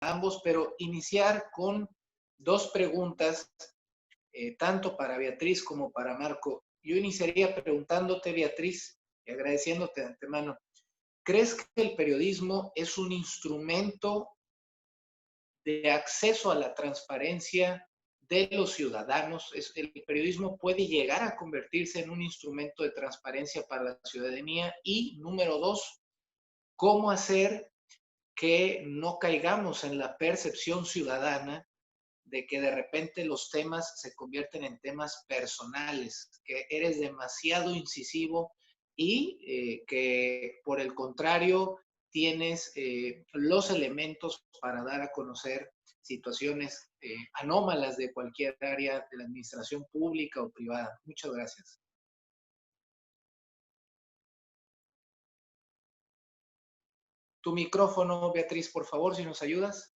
ambos, pero iniciar con dos preguntas, tanto para Beatriz como para Marco. Yo iniciaría preguntándote, Beatriz, y agradeciéndote de antemano, ¿crees que el periodismo es un instrumento de acceso a la transparencia de los ciudadanos? El periodismo puede llegar a convertirse en un instrumento de transparencia para la ciudadanía. Y número dos, ¿cómo hacer que no caigamos en la percepción ciudadana de que de repente los temas se convierten en temas personales, que eres demasiado incisivo y que por el contrario tienes los elementos para dar a conocer situaciones anómalas de cualquier área de la administración pública o privada? Muchas gracias. Tu micrófono, Beatriz, por favor, si nos ayudas.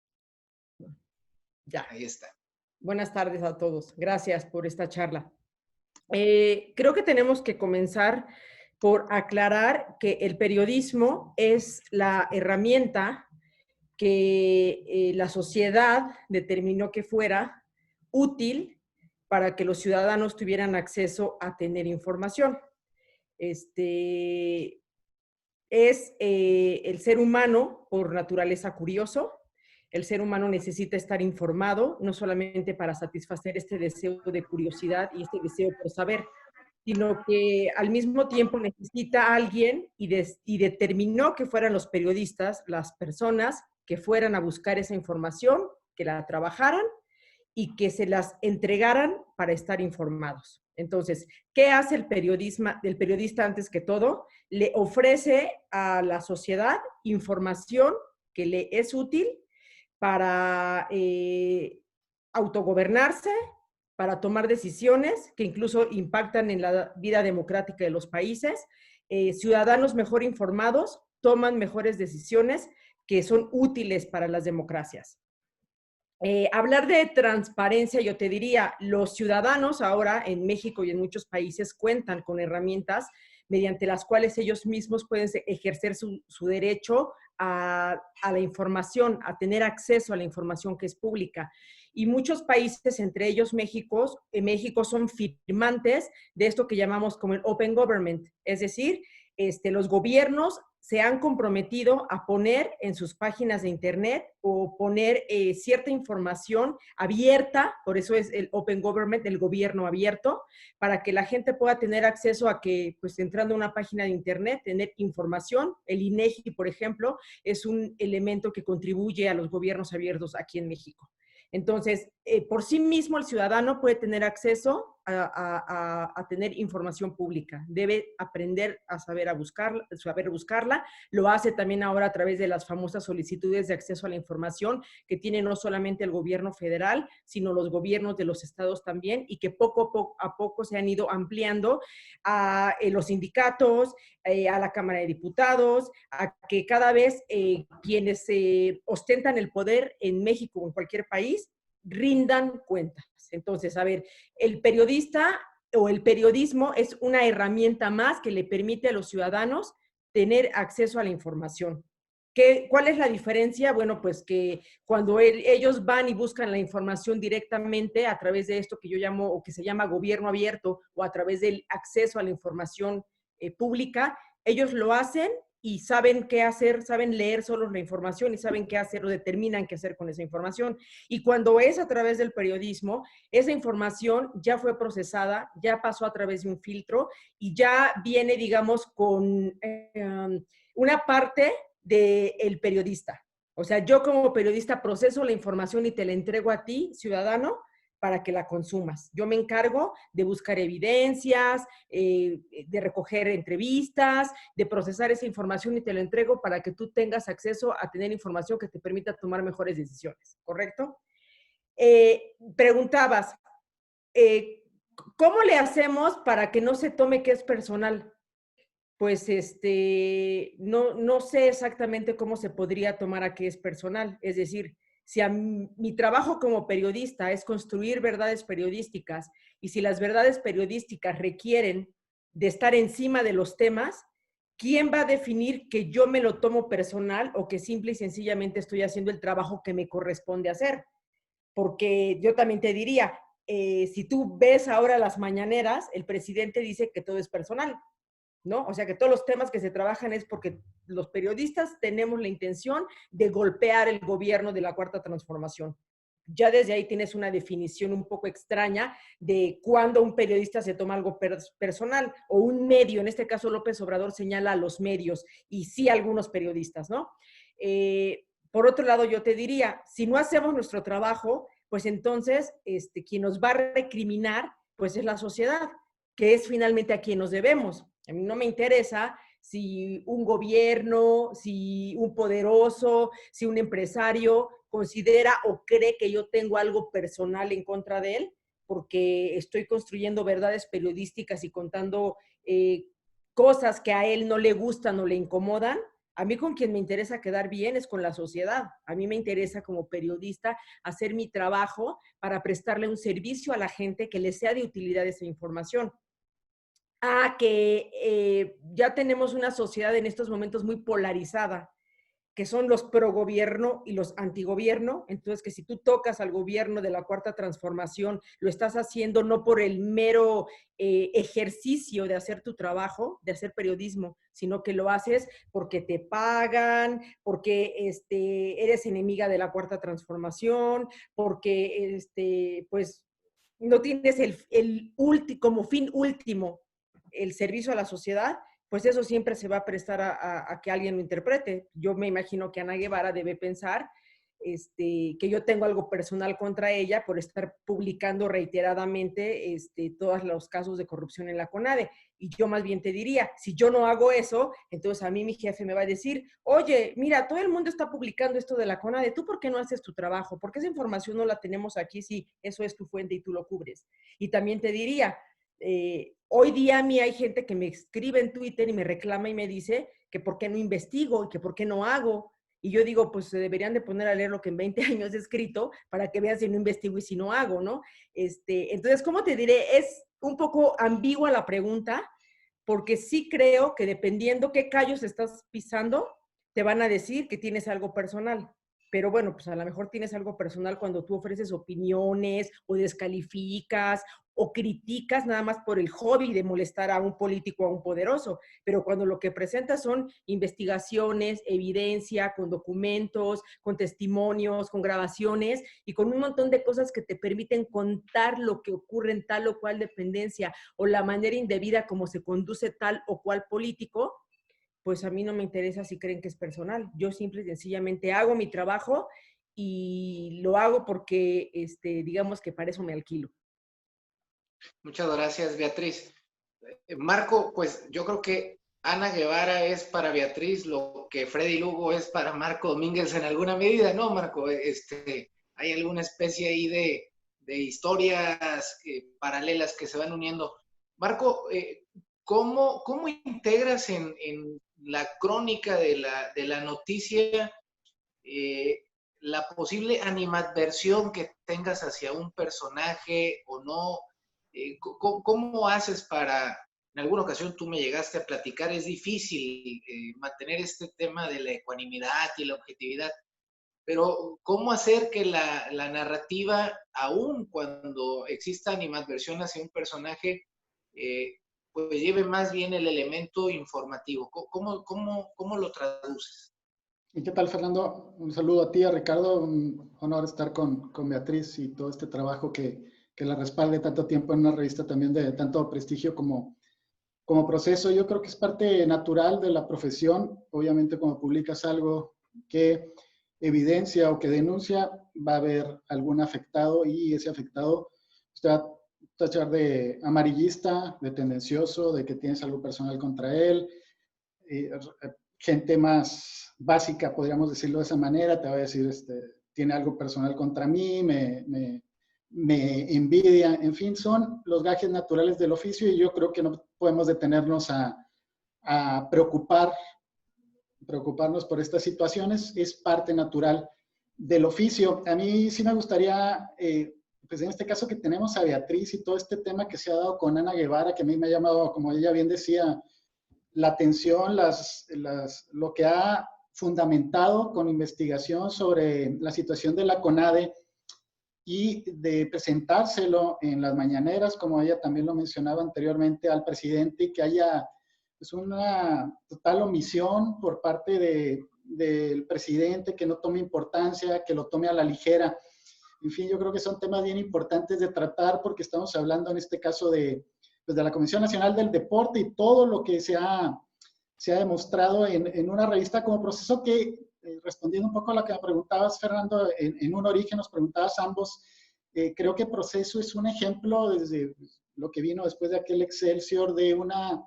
Ya. Ahí está. Buenas tardes a todos. Gracias por esta charla. Creo que tenemos que comenzar por aclarar que el periodismo es la herramienta que la sociedad determinó que fuera útil para que los ciudadanos tuvieran acceso a tener información. El ser humano por naturaleza curioso. El ser humano necesita estar informado, no solamente para satisfacer este deseo de curiosidad y este deseo por saber, sino que al mismo tiempo necesita a alguien y determinó que fueran los periodistas, las personas que fueran a buscar esa información, que la trabajaran y que se las entregaran para estar informados. Entonces, ¿qué hace el periodista antes que todo? Le ofrece a la sociedad información que le es útil para autogobernarse, para tomar decisiones que incluso impactan en la vida democrática de los países. Ciudadanos mejor informados toman mejores decisiones que son útiles para las democracias. Hablar de transparencia, yo te diría, los ciudadanos ahora en México y en muchos países cuentan con herramientas mediante las cuales ellos mismos pueden ejercer su derecho a la información, a tener acceso a la información que es pública. Y muchos países, entre ellos México, son firmantes de esto que llamamos como el Open Government, es decir, los gobiernos se han comprometido a poner en sus páginas de internet o poner cierta información abierta, por eso es el Open Government, el gobierno abierto, para que la gente pueda tener acceso a que, pues entrando a una página de internet, tener información. El INEGI, por ejemplo, es un elemento que contribuye a los gobiernos abiertos aquí en México. Entonces, por sí mismo el ciudadano puede tener acceso a tener información pública. Debe aprender a saber buscarla. Lo hace también ahora a través de las famosas solicitudes de acceso a la información que tiene no solamente el gobierno federal, sino los gobiernos de los estados también, y que poco a poco se han ido ampliando a los sindicatos, a la Cámara de Diputados, a que cada vez quienes ostentan el poder en México o en cualquier país rindan cuentas. Entonces, a ver, el periodista o el periodismo es una herramienta más que le permite a los ciudadanos tener acceso a la información. ¿Cuál es la diferencia? Bueno, pues que cuando ellos van y buscan la información directamente a través de esto que yo llamo o que se llama gobierno abierto o a través del acceso a la información pública, ellos lo hacen y saben qué hacer, saben leer solo la información y saben qué hacer o determinan qué hacer con esa información. Y cuando es a través del periodismo, esa información ya fue procesada, ya pasó a través de un filtro y ya viene, digamos, con una parte del periodista. O sea, yo como periodista proceso la información y te la entrego a ti, ciudadano, para que la consumas. Yo me encargo de buscar evidencias, de recoger entrevistas, de procesar esa información y te la entrego para que tú tengas acceso a tener información que te permita tomar mejores decisiones, ¿correcto? Preguntabas, ¿cómo le hacemos para que no se tome que es personal? Pues no sé exactamente cómo se podría tomar a que es personal. Es decir, si mi trabajo como periodista es construir verdades periodísticas y si las verdades periodísticas requieren de estar encima de los temas, ¿quién va a definir que yo me lo tomo personal o que simple y sencillamente estoy haciendo el trabajo que me corresponde hacer? Porque yo también te diría, si tú ves ahora las mañaneras, el presidente dice que todo es personal, ¿no? O sea, que todos los temas que se trabajan es porque los periodistas tenemos la intención de golpear el gobierno de la Cuarta Transformación. Ya desde ahí tienes una definición un poco extraña de cuándo un periodista se toma algo personal o un medio, en este caso López Obrador señala a los medios y sí a algunos periodistas, ¿no? Por otro lado, yo te diría, si no hacemos nuestro trabajo, pues entonces quien nos va a recriminar, pues es la sociedad, que es finalmente a quien nos debemos. A mí no me interesa si un gobierno, si un poderoso, si un empresario considera o cree que yo tengo algo personal en contra de él, porque estoy construyendo verdades periodísticas y contando cosas que a él no le gustan o le incomodan. A mí con quien me interesa quedar bien es con la sociedad. A mí me interesa como periodista hacer mi trabajo para prestarle un servicio a la gente que le sea de utilidad esa información. Que ya tenemos una sociedad en estos momentos muy polarizada, que son los pro gobierno y los antigobierno. Entonces, que si tú tocas al gobierno de la Cuarta Transformación, lo estás haciendo no por el mero ejercicio de hacer tu trabajo, de hacer periodismo, sino que lo haces porque te pagan, porque eres enemiga de la Cuarta Transformación, porque pues no tienes como fin último el servicio a la sociedad, pues eso siempre se va a prestar a que alguien lo interprete. Yo me imagino que Ana Guevara debe pensar que yo tengo algo personal contra ella por estar publicando reiteradamente todos los casos de corrupción en la CONADE. Y yo más bien te diría, si yo no hago eso, entonces a mí mi jefe me va a decir, oye, mira, todo el mundo está publicando esto de la CONADE, ¿tú por qué no haces tu trabajo? ¿Por qué esa información no la tenemos aquí si eso es tu fuente y tú lo cubres? Y también te diría, hoy día a mí hay gente que me escribe en Twitter y me reclama y me dice que por qué no investigo y que por qué no hago. Y yo digo, pues se deberían de poner a leer lo que en 20 años he escrito para que vean si no investigo y si no hago, ¿no? Entonces, ¿cómo te diré? Es un poco ambigua la pregunta, porque sí creo que dependiendo qué callos estás pisando, te van a decir que tienes algo personal. Pero bueno, pues a lo mejor tienes algo personal cuando tú ofreces opiniones o descalificas o criticas nada más por el hobby de molestar a un político o a un poderoso. Pero cuando lo que presentas son investigaciones, evidencia, con documentos, con testimonios, con grabaciones y con un montón de cosas que te permiten contar lo que ocurre en tal o cual dependencia o la manera indebida como se conduce tal o cual político, pues a mí no me interesa si creen que es personal. Yo simple y sencillamente hago mi trabajo y lo hago porque, digamos que para eso me alquilo. Muchas gracias, Beatriz. Marco, pues yo creo que Ana Guevara es para Beatriz lo que Freddy Lugo es para Marco Domínguez en alguna medida, ¿no, Marco? Hay alguna especie ahí de historias paralelas que se van uniendo. Marco, ¿cómo integras en la crónica de la noticia la posible animadversión que tengas hacia un personaje o no? ¿Cómo haces para, en alguna ocasión tú me llegaste a platicar, es difícil mantener este tema de la ecuanimidad y la objetividad, pero ¿cómo hacer que la narrativa, aun cuando exista animadversión hacia un personaje, pues lleve más bien el elemento informativo? ¿Cómo lo traduces? ¿Y qué tal, Fernando? Un saludo a ti, a Ricardo. Un honor estar con Beatriz y todo este trabajo que la respalde tanto tiempo en una revista también de tanto prestigio como proceso. Yo creo que es parte natural de la profesión. Obviamente, cuando publicas algo que evidencia o que denuncia, va a haber algún afectado y ese afectado usted va a tachar de amarillista, de tendencioso, de que tienes algo personal contra él. Gente más básica, podríamos decirlo de esa manera, te va a decir, tiene algo personal contra mí, me envidia, en fin, son los gajes naturales del oficio y yo creo que no podemos detenernos a preocuparnos por estas situaciones, es parte natural del oficio. A mí sí me gustaría, pues en este caso que tenemos a Beatriz y todo este tema que se ha dado con Ana Guevara, que a mí me ha llamado, como ella bien decía, la atención, lo que ha fundamentado con investigación sobre la situación de la CONADE y de presentárselo en las mañaneras, como ella también lo mencionaba anteriormente, al presidente, y que haya pues, una total omisión por parte del presidente, que no tome importancia, que lo tome a la ligera. En fin, yo creo que son temas bien importantes de tratar porque estamos hablando en este caso pues de la Comisión Nacional del Deporte y todo lo que se ha demostrado en una revista como Proceso que, respondiendo un poco a lo que me preguntabas, Fernando, en un origen nos preguntabas ambos, creo que Proceso es un ejemplo desde lo que vino después de aquel Excelsior de una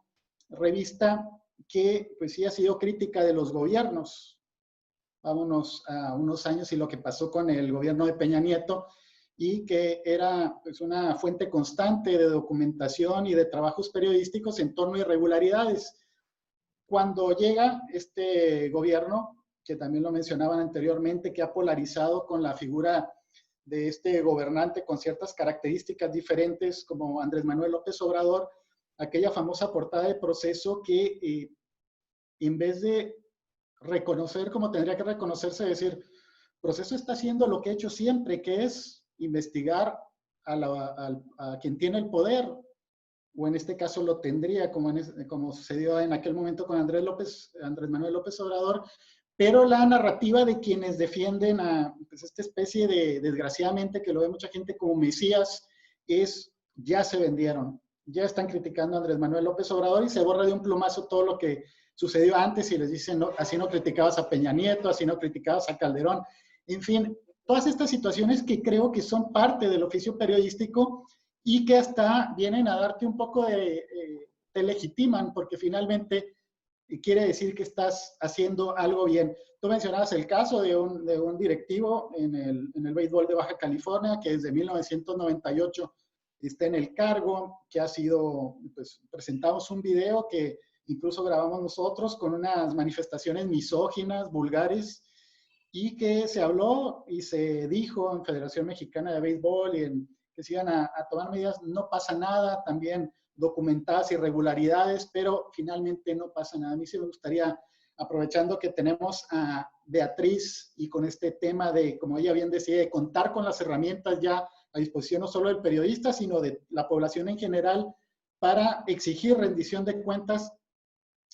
revista que pues sí ha sido crítica de los gobiernos. Vámonos a unos años y lo que pasó con el gobierno de Peña Nieto, y que era pues, una fuente constante de documentación y de trabajos periodísticos en torno a irregularidades. Cuando llega este gobierno, que también lo mencionaban anteriormente, que ha polarizado con la figura de este gobernante con ciertas características diferentes, como Andrés Manuel López Obrador, aquella famosa portada de Proceso que en vez de reconocer como tendría que reconocerse, decir, Proceso está haciendo lo que ha hecho siempre, que es investigar a quien tiene el poder, o en este caso lo tendría, como sucedió en aquel momento con Andrés Manuel López Obrador, pero la narrativa de quienes defienden a pues, esta especie de, desgraciadamente, que lo ve mucha gente como Mesías, es ya se vendieron, ya están criticando a Andrés Manuel López Obrador y se borra de un plumazo todo lo que sucedió antes y les dicen, no, así no criticabas a Peña Nieto, así no criticabas a Calderón. En fin, todas estas situaciones que creo que son parte del oficio periodístico y que hasta vienen a darte un poco te legitiman, porque finalmente quiere decir que estás haciendo algo bien. Tú mencionabas el caso de un directivo en el béisbol de Baja California, que desde 1998 está en el cargo, que ha sido, pues presentamos un video que incluso grabamos nosotros con unas manifestaciones misóginas, vulgares, y que se habló y se dijo en Federación Mexicana de Béisbol y que se iban a tomar medidas. No pasa nada, también documentadas irregularidades, pero finalmente no pasa nada. A mí sí me gustaría, aprovechando que tenemos a Beatriz y con este tema de, como ella bien decía, de contar con las herramientas ya a disposición no solo del periodista, sino de la población en general, para exigir rendición de cuentas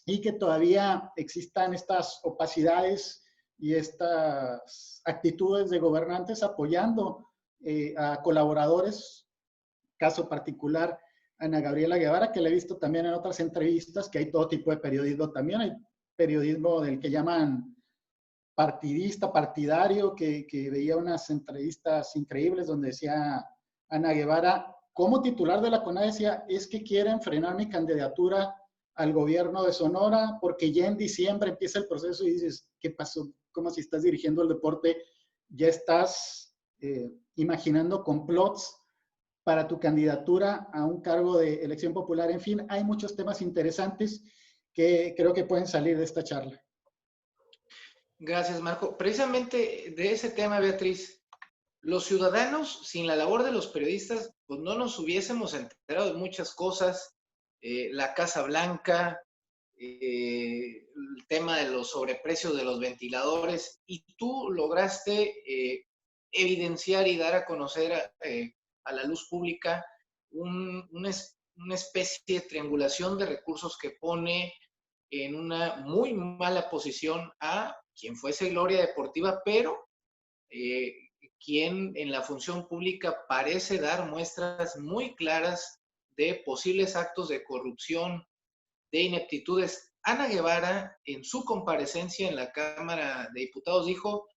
y que todavía existan estas opacidades y estas actitudes de gobernantes apoyando a colaboradores, caso particular Ana Gabriela Guevara, que la he visto también en otras entrevistas, que hay todo tipo de periodismo también, hay periodismo del que llaman partidista, partidario, que veía unas entrevistas increíbles donde decía Ana Guevara, como titular de la CONADE, decía, es que quieren frenar mi candidatura al gobierno de Sonora, porque ya en diciembre empieza el proceso y dices, ¿qué pasó? Como si estás dirigiendo el deporte, ya estás imaginando complots para tu candidatura a un cargo de elección popular. En fin, hay muchos temas interesantes que creo que pueden salir de esta charla. Gracias, Marco. Precisamente de ese tema, Beatriz, los ciudadanos, sin la labor de los periodistas, pues no nos hubiésemos enterado de muchas cosas. La Casa Blanca, el tema de los sobreprecios de los ventiladores, y tú lograste evidenciar y dar a conocer a la luz pública una especie de triangulación de recursos que pone en una muy mala posición a quien fuese gloria deportiva, pero quien en la función pública parece dar muestras muy claras de posibles actos de corrupción, de ineptitudes. Ana Guevara, en su comparecencia en la Cámara de Diputados, dijo,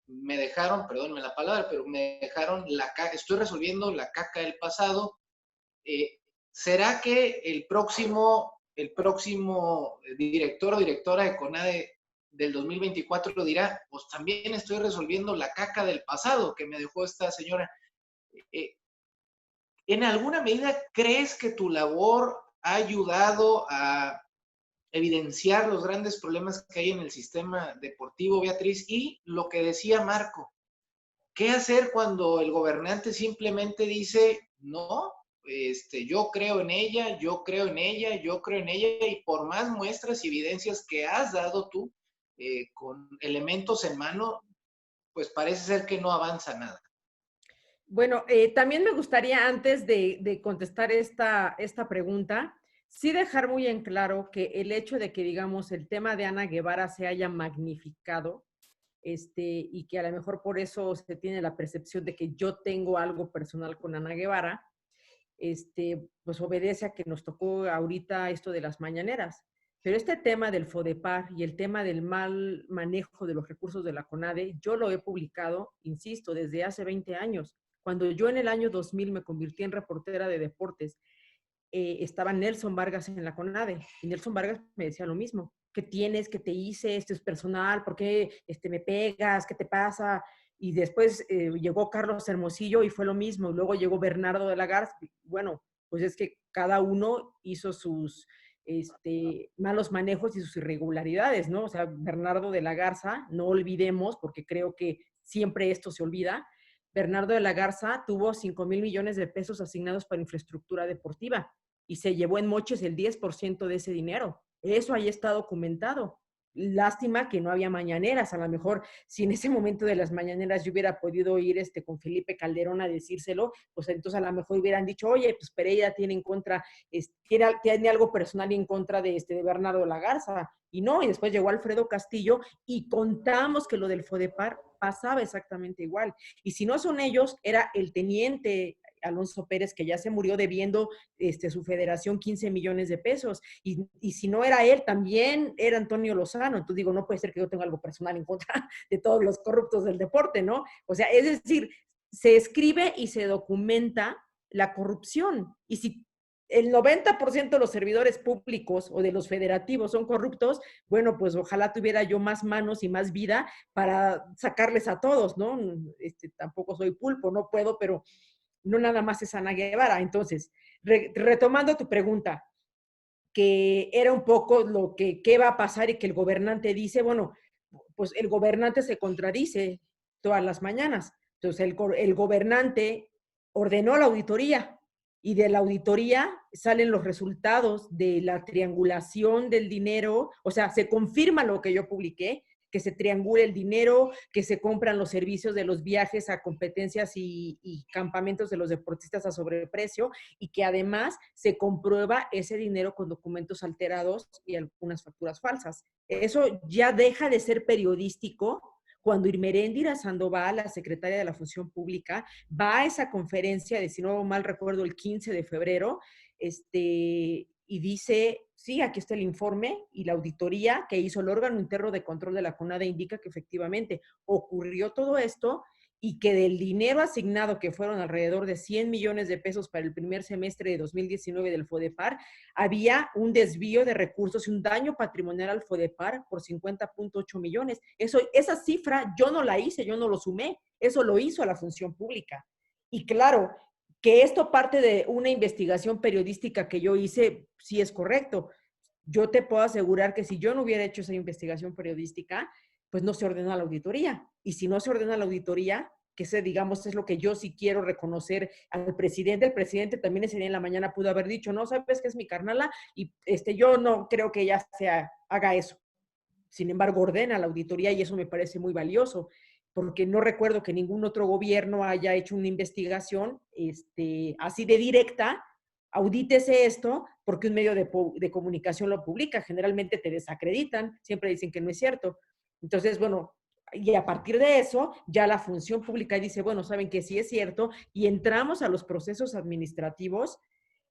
me dejaron, perdónenme la palabra, pero me dejaron estoy resolviendo la caca del pasado. ¿Será que el próximo director o directora de CONADE del 2024 lo dirá, pues también estoy resolviendo la caca del pasado que me dejó esta señora? ¿En alguna medida crees que tu labor ha ayudado a evidenciar los grandes problemas que hay en el sistema deportivo, Beatriz? Y lo que decía Marco, ¿qué hacer cuando el gobernante simplemente dice, no, yo creo en ella, yo creo en ella, yo creo en ella, y por más muestras y evidencias que has dado tú, con elementos en mano, pues parece ser que no avanza nada. Bueno, también me gustaría, antes de contestar esta pregunta, sí dejar muy en claro que el hecho de que, digamos, el tema de Ana Guevara se haya magnificado, y que a lo mejor por eso se tiene la percepción de que yo tengo algo personal con Ana Guevara, pues obedece a que nos tocó ahorita esto de las mañaneras. Pero este tema del FODEPAR y el tema del mal manejo de los recursos de la CONADE, yo lo he publicado, insisto, desde hace 20 años. Cuando yo en el año 2000 me convertí en reportera de deportes, estaba Nelson Vargas en la CONADE y Nelson Vargas me decía lo mismo. ¿Qué tienes? ¿Qué te hice? Esto es personal. ¿Por qué me pegas? ¿Qué te pasa? Y después llegó Carlos Hermosillo y fue lo mismo. Y luego llegó Bernardo de la Garza. Bueno, pues es que cada uno hizo sus malos manejos y sus irregularidades, ¿no? O sea, Bernardo de la Garza, no olvidemos, porque creo que siempre esto se olvida, Bernardo de la Garza tuvo 5,000 millones de pesos asignados para infraestructura deportiva y se llevó en moches el 10% de ese dinero. Eso ahí está documentado. Lástima que no había mañaneras. A lo mejor si en ese momento de las mañaneras yo hubiera podido ir con Felipe Calderón a decírselo, pues entonces a lo mejor hubieran dicho, oye, pues Pereira tiene en contra, tiene algo personal en contra de Bernardo de la Garza. Y no, y después llegó Alfredo Castillo y contamos que lo del FODEPAR pasaba exactamente igual. Y si no son ellos, era el teniente Alonso Pérez, que ya se murió debiendo su federación 15 millones de pesos. Y si no era él, también era Antonio Lozano. Entonces digo, no puede ser que yo tenga algo personal en contra de todos los corruptos del deporte, ¿no? O sea, es decir, se escribe y se documenta la corrupción. Y si el 90% de los servidores públicos o de los federativos son corruptos, bueno, pues ojalá tuviera yo más manos y más vida para sacarles a todos, ¿no? Tampoco soy pulpo, no puedo, pero no nada más es Ana Guevara. Entonces, retomando tu pregunta, que era un poco lo que qué va a pasar y que el gobernante dice, bueno, pues el gobernante se contradice todas las mañanas. Entonces, el gobernante ordenó la auditoría y de la auditoría salen los resultados de la triangulación del dinero, o sea, se confirma lo que yo publiqué, que se triangula el dinero, que se compran los servicios de los viajes a competencias y campamentos de los deportistas a sobreprecio, y que además se comprueba ese dinero con documentos alterados y algunas facturas falsas. Eso ya deja de ser periodístico cuando Irmeréndira Sandoval, la secretaria de la Función Pública, va a esa conferencia de, si no mal recuerdo, el 15 de febrero, y dice, sí, aquí está el informe y la auditoría que hizo el órgano interno de control de la CONADE indica que efectivamente ocurrió todo esto y que del dinero asignado, que fueron alrededor de 100 millones de pesos para el primer semestre de 2019 del FODEPAR, había un desvío de recursos y un daño patrimonial al FODEPAR por 50.8 millones. Esa cifra yo no la hice, yo no lo sumé, eso lo hizo la Función Pública. Y claro, que esto parte de una investigación periodística que yo hice, sí es correcto. Yo te puedo asegurar que si yo no hubiera hecho esa investigación periodística, pues no se ordena la auditoría. Y si no se ordena la auditoría, que se, digamos, es lo que yo sí quiero reconocer al presidente. El presidente también ese día en la mañana pudo haber dicho, no, sabes que es mi carnala y yo no creo que ella haga eso. Sin embargo, ordena la auditoría y eso me parece muy valioso, porque no recuerdo que ningún otro gobierno haya hecho una investigación así de directa, audítese esto, porque un medio de comunicación lo publica. Generalmente te desacreditan, siempre dicen que no es cierto. Entonces, bueno, y a partir de eso, ya la Función Pública dice, bueno, saben que sí es cierto, y entramos a los procesos administrativos,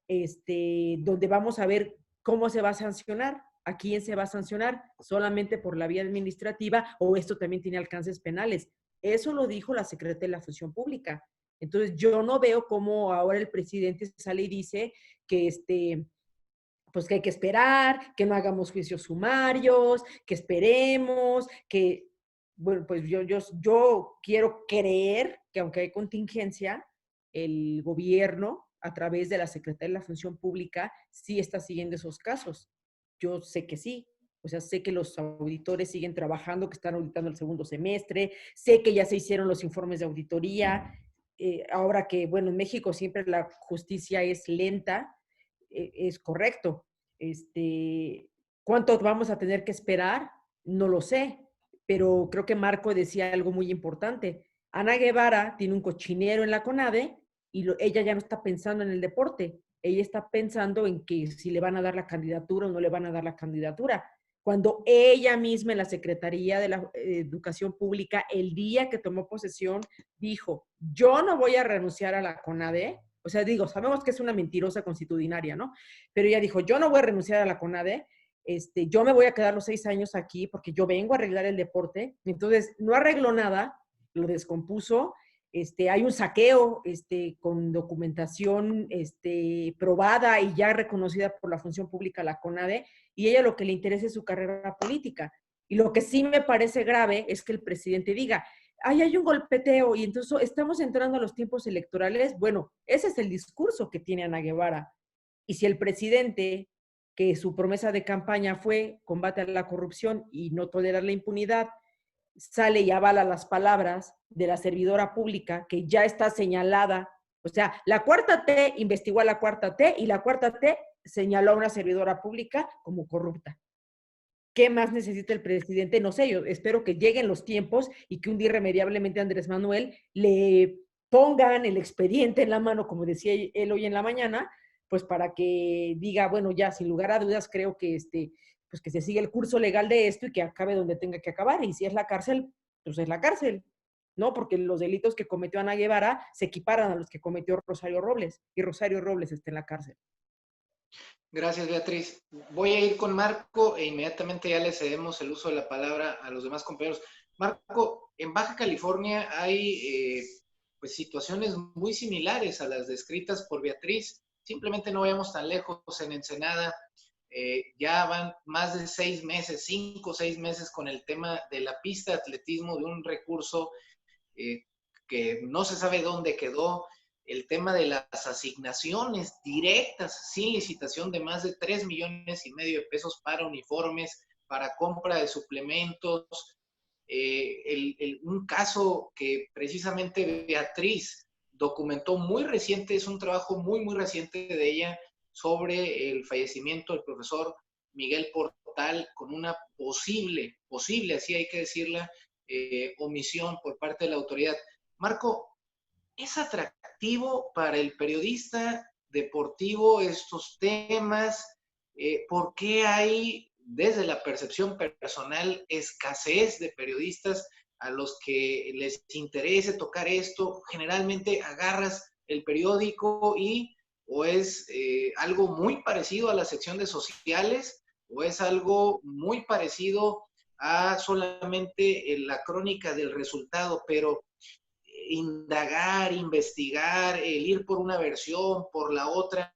donde vamos a ver cómo se va a sancionar. ¿A quién se va a sancionar? ¿Solamente por la vía administrativa o esto también tiene alcances penales? Eso lo dijo la Secretaría de la Función Pública. Entonces, yo no veo cómo ahora el presidente sale y dice que pues que hay que esperar, que no hagamos juicios sumarios, que esperemos, que, bueno, pues yo quiero creer que aunque hay contingencia, el gobierno, a través de la Secretaría de la Función Pública, sí está siguiendo esos casos. Yo sé que sí. O sea, sé que los auditores siguen trabajando, que están auditando el segundo semestre, sé que ya se hicieron los informes de auditoría, ahora que, bueno, en México siempre la justicia es lenta, es correcto. ¿Cuánto vamos a tener que esperar? No lo sé, pero creo que Marco decía algo muy importante. Ana Guevara tiene un cochinero en la CONADE y ella ya no está pensando en el deporte, ella está pensando en que si le van a dar la candidatura o no le van a dar la candidatura. Cuando ella misma en la Secretaría de la Educación Pública, el día que tomó posesión, dijo, yo no voy a renunciar a la CONADE. O sea, digo, sabemos que es una mentirosa constitucionaria, ¿no? Pero ella dijo, yo no voy a renunciar a la CONADE, yo me voy a quedar los 6 años aquí porque yo vengo a arreglar el deporte. Entonces, no arregló nada, lo descompuso. Hay un saqueo con documentación probada y ya reconocida por la función pública, la CONADE, y ella lo que le interesa es su carrera política. Y lo que sí me parece grave es que el presidente diga, ay, hay un golpeteo y entonces estamos entrando a los tiempos electorales. Bueno, ese es el discurso que tiene Ana Guevara. Y si el presidente, que su promesa de campaña fue combate a la corrupción y no tolerar la impunidad, sale y avala las palabras de la servidora pública que ya está señalada. O sea, la Cuarta T investigó a la Cuarta T y la Cuarta T señaló a una servidora pública como corrupta. ¿Qué más necesita el presidente? No sé, yo espero que lleguen los tiempos y que un día irremediablemente Andrés Manuel le pongan el expediente en la mano, como decía él hoy en la mañana, pues para que diga, bueno, ya sin lugar a dudas creo que pues que se siga el curso legal de esto y que acabe donde tenga que acabar. Y si es la cárcel, pues es la cárcel, ¿no? Porque los delitos que cometió Ana Guevara se equiparan a los que cometió Rosario Robles, y Rosario Robles está en la cárcel. Gracias, Beatriz. Voy a ir con Marco e inmediatamente ya le cedemos el uso de la palabra a los demás compañeros. Marco, en Baja California hay pues situaciones muy similares a las descritas por Beatriz. Simplemente no vayamos tan lejos. En Ensenada ya van más de 6 meses, 5 o 6 meses con el tema de la pista de atletismo, de un recurso que no se sabe dónde quedó. El tema de las asignaciones directas sin licitación de más de 3,5 millones de pesos para uniformes, para compra de suplementos. Un caso que precisamente Beatriz documentó muy reciente, es un trabajo muy, muy reciente de ella sobre el fallecimiento del profesor Miguel Portal con una posible, así hay que decirla, omisión por parte de la autoridad. Marco, ¿es atractivo para el periodista deportivo estos temas? ¿Por qué hay, desde la percepción personal, escasez de periodistas a los que les interese tocar esto? Generalmente agarras el periódico y o es algo muy parecido a la sección de sociales o es algo muy parecido a solamente la crónica del resultado, pero indagar, investigar, el ir por una versión, por la otra.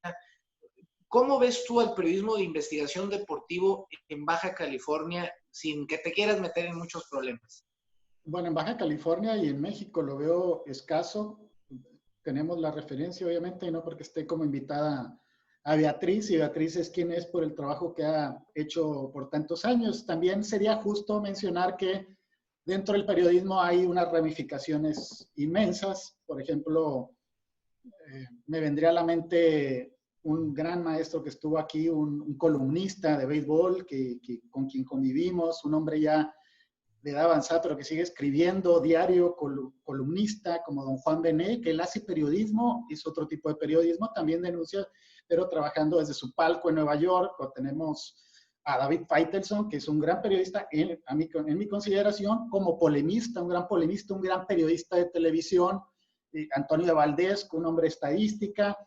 ¿Cómo ves tú al periodismo de investigación deportivo en Baja California sin que te quieras meter en muchos problemas? Bueno, en Baja California y en México lo veo escaso. Tenemos la referencia, obviamente, y no porque esté como invitada a Beatriz, y Beatriz es quien es por el trabajo que ha hecho por tantos años. También sería justo mencionar que dentro del periodismo hay unas ramificaciones inmensas. Por ejemplo, me vendría a la mente un gran maestro que estuvo aquí, un columnista de béisbol con quien convivimos, un hombre ya de edad avanzada, pero que sigue escribiendo diario, columnista, como don Juan Bené, que él hace periodismo, es otro tipo de periodismo, también denuncia, pero trabajando desde su palco en Nueva York. O tenemos a David Feitelson, que es un gran periodista, en mi consideración, como polemista, un gran periodista de televisión. Antonio de Valdés, un hombre estadística.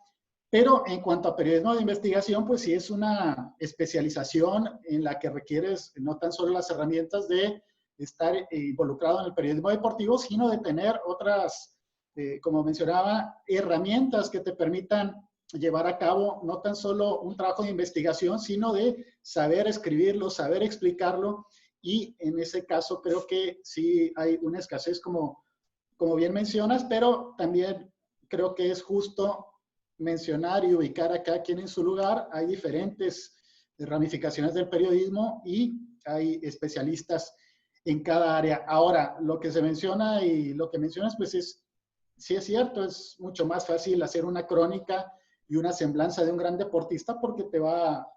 Pero en cuanto a periodismo de investigación, pues sí es una especialización en la que requieres no tan solo las herramientas de estar involucrado en el periodismo deportivo, sino de tener otras, como mencionaba, herramientas que te permitan llevar a cabo no tan solo un trabajo de investigación, sino de saber escribirlo, saber explicarlo. Y en ese caso creo que sí hay una escasez, como bien mencionas, pero también creo que es justo mencionar y ubicar a cada quien en su lugar. Hay diferentes ramificaciones del periodismo y hay especialistas en cada área. Ahora, lo que se menciona y lo que mencionas, pues es sí es cierto, es mucho más fácil hacer una crónica y una semblanza de un gran deportista porque te va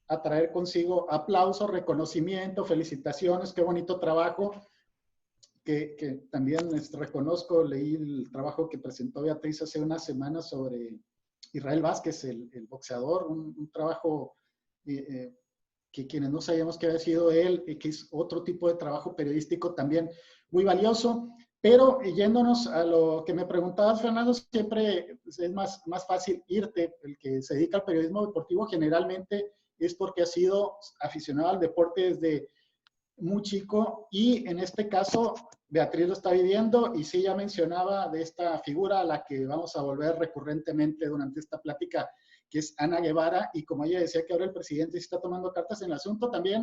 a traer consigo aplausos, reconocimiento, felicitaciones, qué bonito trabajo, que también reconozco, leí el trabajo que presentó Beatriz hace unas semanas sobre Israel Vázquez, el boxeador, un trabajo que quienes no sabíamos que había sido él, que es otro tipo de trabajo periodístico también muy valioso. Pero yéndonos a lo que me preguntabas, Fernando, siempre es más fácil irte. El que se dedica al periodismo deportivo generalmente es porque ha sido aficionado al deporte desde muy chico, y en este caso Beatriz lo está viviendo, y sí, ya mencionaba de esta figura a la que vamos a volver recurrentemente durante esta plática, que es Ana Guevara, y como ella decía que ahora el presidente está tomando cartas en el asunto, también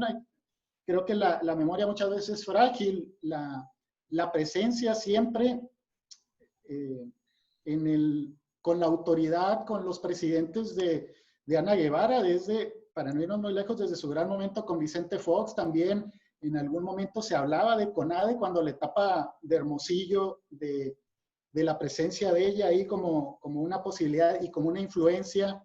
creo que la memoria muchas veces es frágil, la presencia siempre con la autoridad, con los presidentes de Ana Guevara, para no irnos muy lejos, desde su gran momento con Vicente Fox, también en algún momento se hablaba de CONADE cuando la etapa de Hermosillo, de la presencia de ella ahí como una posibilidad y como una influencia.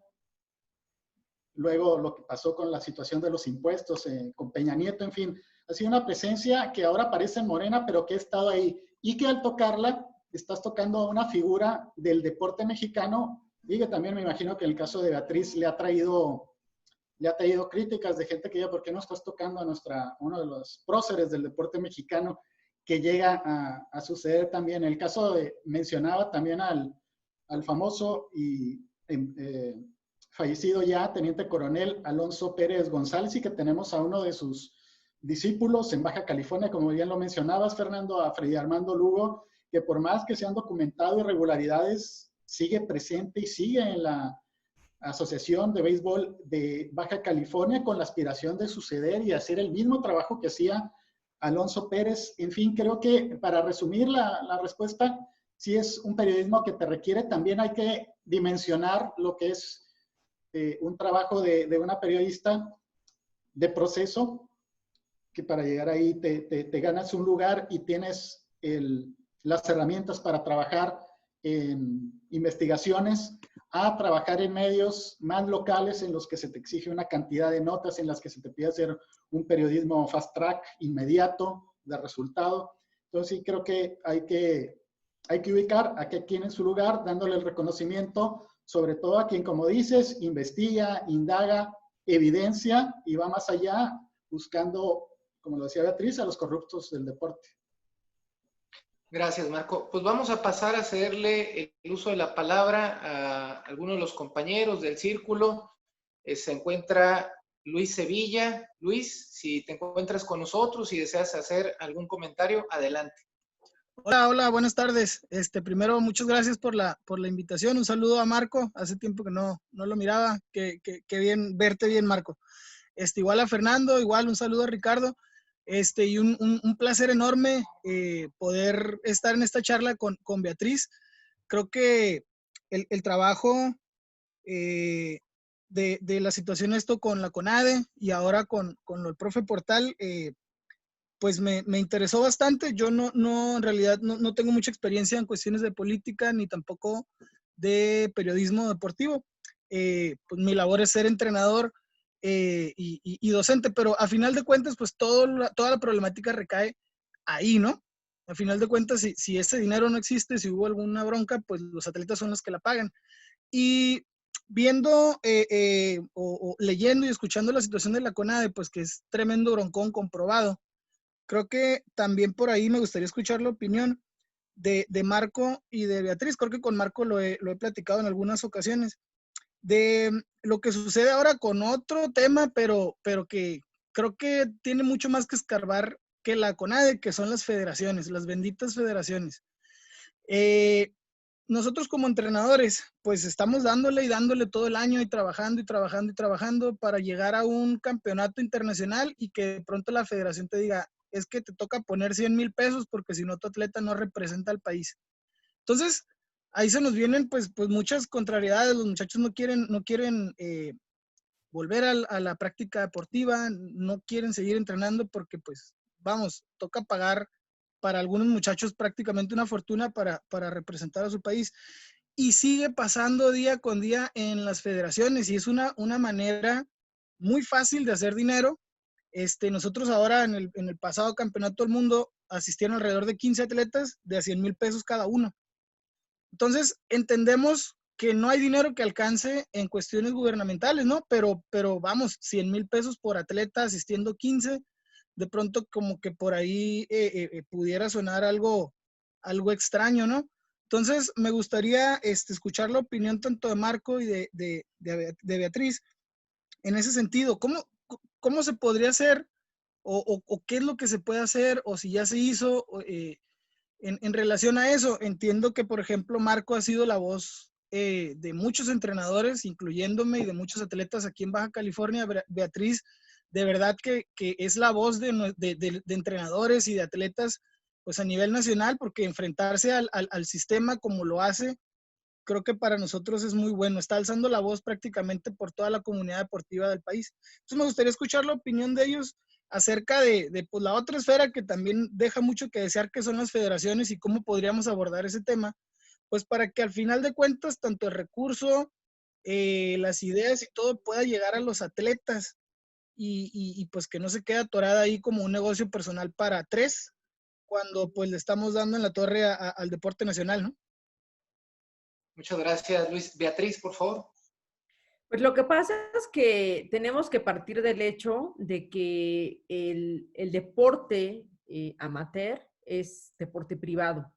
Luego lo que pasó con la situación de los impuestos, con Peña Nieto, en fin, ha sido una presencia que ahora parece morena, pero que ha estado ahí, y que al tocarla estás tocando a una figura del deporte mexicano, y que también me imagino que en el caso de Beatriz le ha traído críticas de gente que ya, ¿por qué no estás tocando a uno de los próceres del deporte mexicano? Que llega a suceder también. En el caso mencionaba también al famoso y fallecido ya teniente coronel Alonso Pérez González, y que tenemos a uno de sus discípulos en Baja California, como bien lo mencionabas, Fernando, a Freddy Armando Lugo, que por más que se han documentado irregularidades, sigue presente y sigue en la Asociación de Béisbol de Baja California, con la aspiración de suceder y hacer el mismo trabajo que hacía Alonso Pérez. En fin, creo que para resumir la respuesta, si es un periodismo que te requiere, también hay que dimensionar lo que es un trabajo de una periodista de proceso, que para llegar ahí te ganas un lugar y tienes las herramientas para trabajar en investigaciones, a trabajar en medios más locales en los que se te exige una cantidad de notas, en las que se te pide hacer un periodismo fast track, inmediato, de resultado. Entonces sí creo que hay que ubicar a quien en su lugar, dándole el reconocimiento, sobre todo a quien, como dices, investiga, indaga, evidencia y va más allá, buscando, como lo decía Beatriz, a los corruptos del deporte. Gracias, Marco. Pues vamos a pasar a cederle el uso de la palabra a algunos de los compañeros del círculo. Se encuentra Luis Sevilla. Luis, si te encuentras con nosotros y deseas hacer algún comentario, adelante. Hola, buenas tardes. Primero, muchas gracias por la invitación. Un saludo a Marco. Hace tiempo que no lo miraba. Qué bien, verte bien, Marco. Igual a Fernando, igual un saludo a Ricardo. Y un placer enorme poder estar en esta charla con Beatriz. Creo que el trabajo de la situación esto con la CONADE y ahora con el profe Portal, pues me interesó bastante. Yo en realidad no tengo mucha experiencia en cuestiones de política ni tampoco de periodismo deportivo. Pues mi labor es ser entrenador y docente, pero a final de cuentas, pues toda la problemática recae ahí, ¿no? A final de cuentas, si ese dinero no existe, si hubo alguna bronca, pues los atletas son los que la pagan. Y viendo o leyendo y escuchando la situación de la CONADE, pues que es tremendo broncón comprobado. Creo que también por ahí me gustaría escuchar la opinión de Marco y de Beatriz. Creo que con Marco lo he platicado en algunas ocasiones, de lo que sucede ahora con otro tema, pero que creo que tiene mucho más que escarbar que la CONADE, que son las federaciones, las benditas federaciones. Nosotros como entrenadores, pues estamos dándole y dándole todo el año y trabajando y trabajando y trabajando para llegar a un campeonato internacional y que de pronto la federación te diga, es que te toca poner 100,000 pesos porque si no tu atleta no representa al país. Entonces, ahí se nos vienen pues muchas contrariedades. Los muchachos no quieren volver a la práctica deportiva, no quieren seguir entrenando porque pues, vamos, toca pagar para algunos muchachos prácticamente una fortuna para representar a su país. Y sigue pasando día con día en las federaciones y es una manera muy fácil de hacer dinero. Nosotros ahora en el pasado campeonato del mundo asistieron alrededor de 15 atletas de a 100,000 pesos cada uno. Entonces entendemos que no hay dinero que alcance en cuestiones gubernamentales, ¿no? Pero vamos, 100,000 pesos por atleta asistiendo 15, de pronto como que por ahí pudiera sonar algo extraño, ¿no? Entonces me gustaría escuchar la opinión tanto de Marco y de Beatriz en ese sentido. ¿Cómo se podría hacer o qué es lo que se puede hacer o si ya se hizo en relación a eso? Entiendo que, por ejemplo, Marco ha sido la voz de muchos entrenadores, incluyéndome, y de muchos atletas aquí en Baja California. Beatriz, de verdad que es la voz de entrenadores y de atletas pues a nivel nacional, porque enfrentarse al sistema como lo hace, creo que para nosotros es muy bueno. Está alzando la voz prácticamente por toda la comunidad deportiva del país. Entonces me gustaría escuchar la opinión de ellos acerca de pues, la otra esfera que también deja mucho que desear, que son las federaciones, y cómo podríamos abordar ese tema, pues para que al final de cuentas tanto el recurso, las ideas y todo pueda llegar a los atletas y pues que no se quede atorada ahí como un negocio personal para tres, cuando pues le estamos dando en la torre al deporte nacional, ¿no? Muchas gracias, Luis. Beatriz, por favor. Pues lo que pasa es que tenemos que partir del hecho de que el deporte amateur es deporte privado,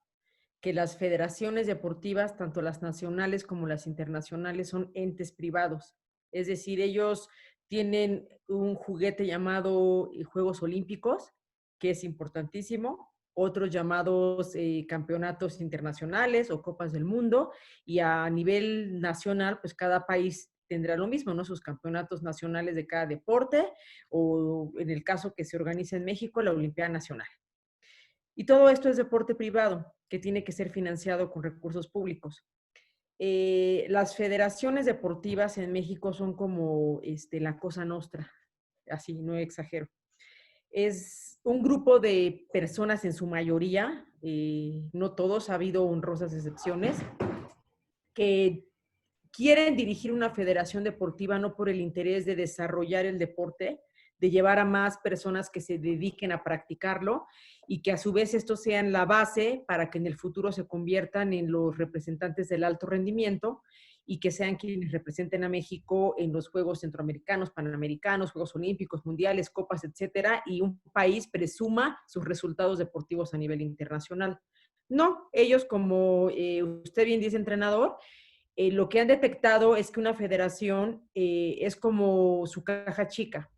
que las federaciones deportivas, tanto las nacionales como las internacionales, son entes privados. Es decir, ellos tienen un juguete llamado Juegos Olímpicos, que es importantísimo, otros llamados campeonatos internacionales o copas del mundo, y a nivel nacional, pues cada país tendrá lo mismo, ¿no? Sus campeonatos nacionales de cada deporte, o en el caso que se organiza en México, la Olimpiada Nacional. Y todo esto es deporte privado, que tiene que ser financiado con recursos públicos. Las federaciones deportivas en México son como la Cosa Nostra, así, no exagero. Es un grupo de personas en su mayoría, no todos, ha habido honrosas excepciones, que quieren dirigir una federación deportiva no por el interés de desarrollar el deporte, de llevar a más personas que se dediquen a practicarlo y que a su vez esto sean la base para que en el futuro se conviertan en los representantes del alto rendimiento y que sean quienes representen a México en los Juegos Centroamericanos, Panamericanos, Juegos Olímpicos, Mundiales, Copas, etcétera, y un país presuma sus resultados deportivos a nivel internacional. No, ellos, como usted bien dice, entrenador, lo que han detectado es que una federación es como su caja chica.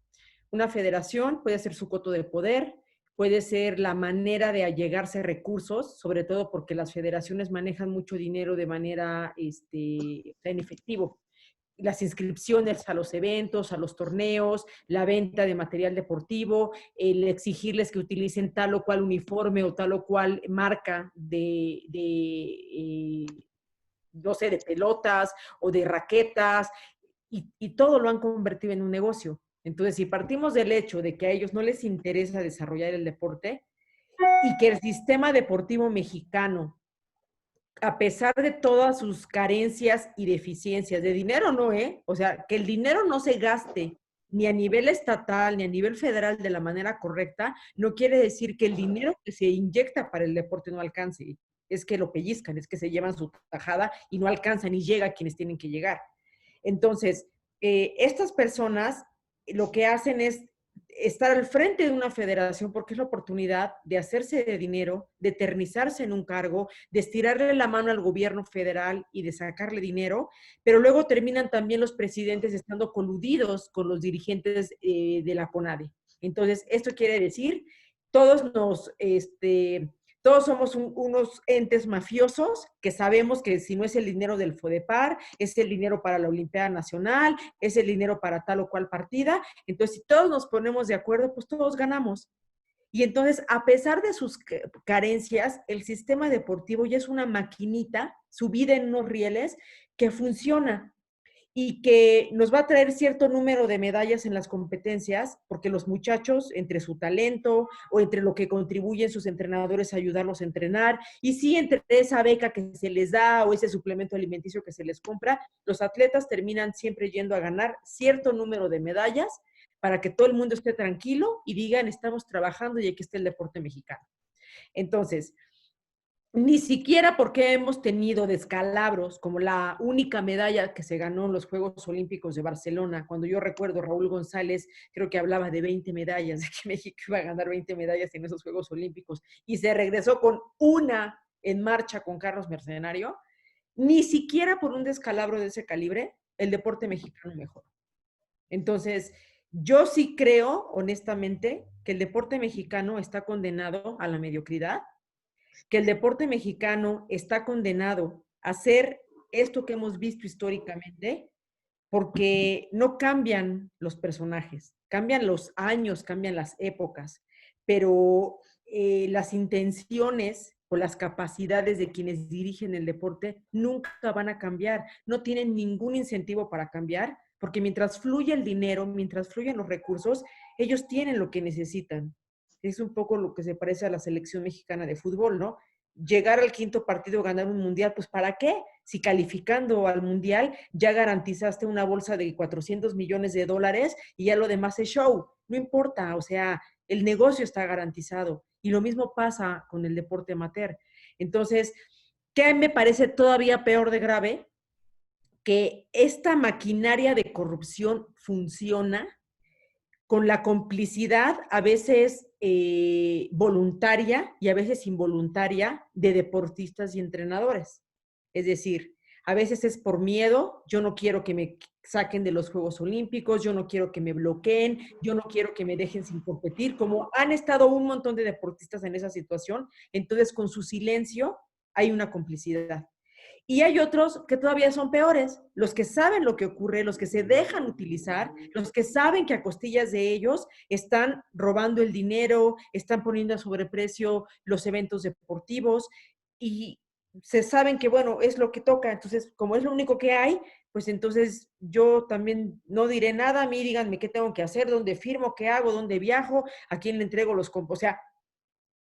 Una federación puede ser su coto de poder, puede ser la manera de allegarse a recursos, sobre todo porque las federaciones manejan mucho dinero de manera en efectivo. Las inscripciones a los eventos, a los torneos, la venta de material deportivo, el exigirles que utilicen tal o cual uniforme o tal o cual marca no sé, de pelotas o de raquetas, y todo lo han convertido en un negocio. Entonces, si partimos del hecho de que a ellos no les interesa desarrollar el deporte y que el sistema deportivo mexicano, a pesar de todas sus carencias y deficiencias, de dinero no, o sea, que el dinero no se gaste ni a nivel estatal ni a nivel federal de la manera correcta, no quiere decir que el dinero que se inyecta para el deporte no alcance. Es que lo pellizcan, es que se llevan su tajada y no alcanzan y llega a quienes tienen que llegar. Entonces, estas personas lo que hacen es estar al frente de una federación porque es la oportunidad de hacerse de dinero, de eternizarse en un cargo, de estirarle la mano al gobierno federal y de sacarle dinero, pero luego terminan también los presidentes estando coludidos con los dirigentes de la CONADE. Entonces, esto quiere decir, todos somos unos entes mafiosos que sabemos que si no es el dinero del FODEPAR, es el dinero para la Olimpiada Nacional, es el dinero para tal o cual partida. Entonces, si todos nos ponemos de acuerdo, pues todos ganamos. Y entonces, a pesar de sus carencias, el sistema deportivo ya es una maquinita subida en unos rieles que funciona. y que nos va a traer cierto número de medallas en las competencias, porque los muchachos, entre su talento o entre lo que contribuyen sus entrenadores a ayudarlos a entrenar, y sí entre esa beca que se les da o ese suplemento alimenticio que se les compra, los atletas terminan siempre yendo a ganar cierto número de medallas para que todo el mundo esté tranquilo y digan, estamos trabajando y aquí está el deporte mexicano. Entonces, ni siquiera porque hemos tenido descalabros, como la única medalla que se ganó en los Juegos Olímpicos de Barcelona, cuando yo recuerdo Raúl González, creo que hablaba de 20 medallas, de que México iba a ganar 20 medallas en esos Juegos Olímpicos, y se regresó con una en marcha con Carlos Mercenario, ni siquiera por un descalabro de ese calibre, el deporte mexicano mejoró. Entonces, yo sí creo, honestamente, que el deporte mexicano está condenado a la mediocridad, que el deporte mexicano está condenado a ser esto que hemos visto históricamente, porque no cambian los personajes, cambian los años, cambian las épocas, pero las intenciones o las capacidades de quienes dirigen el deporte nunca van a cambiar, no tienen ningún incentivo para cambiar, porque mientras fluye el dinero, mientras fluyen los recursos, ellos tienen lo que necesitan. Es un poco lo que se parece a la selección mexicana de fútbol, ¿no? Llegar al quinto partido, ganar un mundial, pues ¿para qué? Si calificando al mundial ya garantizaste una bolsa de 400 millones de dólares y ya lo demás es show. No importa, o sea, el negocio está garantizado. Y lo mismo pasa con el deporte amateur. Entonces, ¿qué me parece todavía peor de grave? Que esta maquinaria de corrupción funciona con la complicidad a veces voluntaria y a veces involuntaria de deportistas y entrenadores. Es decir, a veces es por miedo, yo no quiero que me saquen de los Juegos Olímpicos, yo no quiero que me bloqueen, yo no quiero que me dejen sin competir, como han estado un montón de deportistas en esa situación, entonces con su silencio hay una complicidad. Y hay otros que todavía son peores, los que saben lo que ocurre, los que se dejan utilizar, los que saben que a costillas de ellos están robando el dinero, están poniendo a sobreprecio los eventos deportivos y se saben que, bueno, es lo que toca. Entonces, como es lo único que hay, pues entonces yo también no diré nada. A mí díganme qué tengo que hacer, dónde firmo, qué hago, dónde viajo, a quién le entrego los compos. O sea,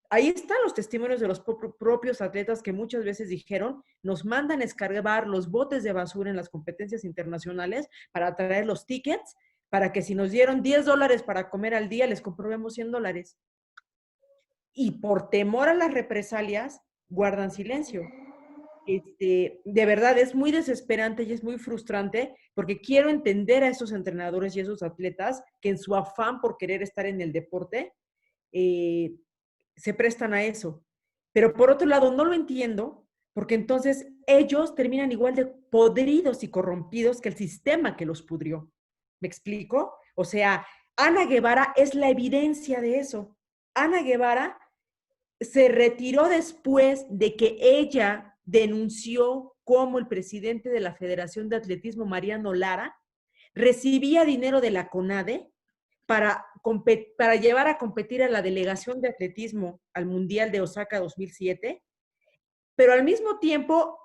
ahí están los testimonios de los propios atletas que muchas veces dijeron, nos mandan a escarbar los botes de basura en las competencias internacionales para traer los tickets, para que si nos dieron $10 para comer al día, les comprobemos $100. Y por temor a las represalias, guardan silencio. De verdad, es muy desesperante y es muy frustrante porque quiero entender a esos entrenadores y a esos atletas que en su afán por querer estar en el deporte, se prestan a eso. Pero por otro lado, no lo entiendo, porque entonces ellos terminan igual de podridos y corrompidos que el sistema que los pudrió. ¿Me explico? O sea, Ana Guevara es la evidencia de eso. Ana Guevara se retiró después de que ella denunció cómo el presidente de la Federación de Atletismo, Mariano Lara, recibía dinero de la CONADE para llevar a competir a la delegación de atletismo al Mundial de Osaka 2007, pero al mismo tiempo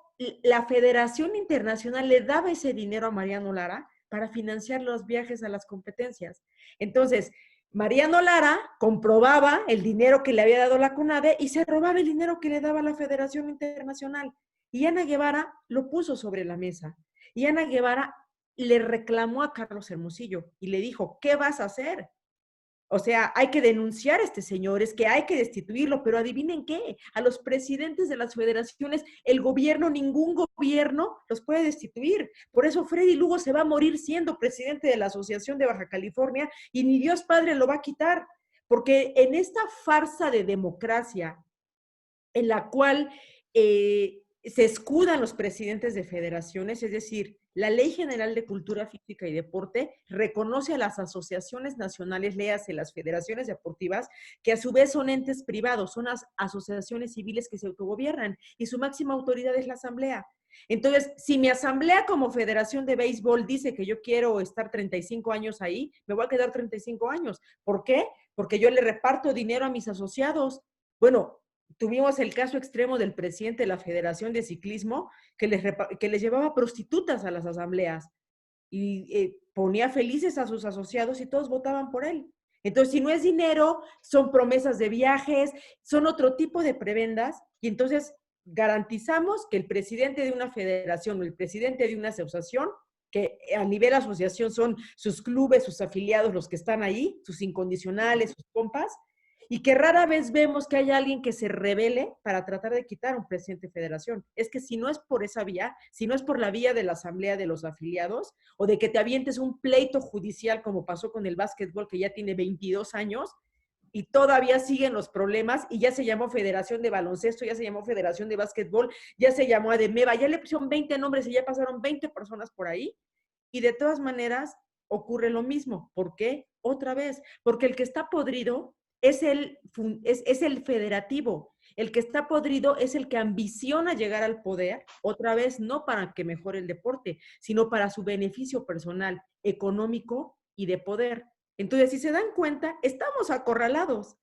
la Federación Internacional le daba ese dinero a Mariano Lara para financiar los viajes a las competencias. Entonces, Mariano Lara comprobaba el dinero que le había dado la CONADE y se robaba el dinero que le daba la Federación Internacional. Y Ana Guevara lo puso sobre la mesa. Y Ana Guevara le reclamó a Carlos Hermosillo y le dijo, ¿qué vas a hacer? O sea, hay que denunciar a este señor, es que hay que destituirlo, pero adivinen qué, a los presidentes de las federaciones, el gobierno, ningún gobierno los puede destituir. Por eso Freddy Lugo se va a morir siendo presidente de la Asociación de Baja California y ni Dios Padre lo va a quitar, porque en esta farsa de democracia en la cual se escudan los presidentes de federaciones, es decir, la Ley General de Cultura Física y Deporte reconoce a las asociaciones nacionales, léase las federaciones deportivas, que a su vez son entes privados, son las asociaciones civiles que se autogobiernan y su máxima autoridad es la asamblea. Entonces, si mi asamblea como federación de béisbol dice que yo quiero estar 35 años ahí, me voy a quedar 35 años. ¿Por qué? Porque yo le reparto dinero a mis asociados. Bueno, tuvimos el caso extremo del presidente de la Federación de Ciclismo que les llevaba prostitutas a las asambleas. y ponía felices a sus asociados y todos votaban por él. Entonces, si no es dinero, son promesas de viajes, son otro tipo de prebendas, y entonces garantizamos que el presidente de una federación o el presidente de una asociación, que a nivel asociación son sus clubes, sus afiliados, los que están ahí, sus incondicionales, sus compas, y que rara vez vemos que haya alguien que se rebele para tratar de quitar a un presidente de federación. Es que si no es por esa vía, si no es por la vía de la asamblea de los afiliados, o de que te avientes un pleito judicial como pasó con el básquetbol, que ya tiene 22 años, y todavía siguen los problemas, y ya se llamó Federación de Baloncesto, ya se llamó Federación de Básquetbol, ya se llamó ADEMEVA, ya le pusieron 20 nombres y ya pasaron 20 personas por ahí, y de todas maneras ocurre lo mismo. ¿Por qué? Otra vez, porque el que está podrido es el federativo. El que está podrido es el que ambiciona llegar al poder, otra vez no para que mejore el deporte, sino para su beneficio personal, económico y de poder. Entonces, si se dan cuenta, estamos acorralados.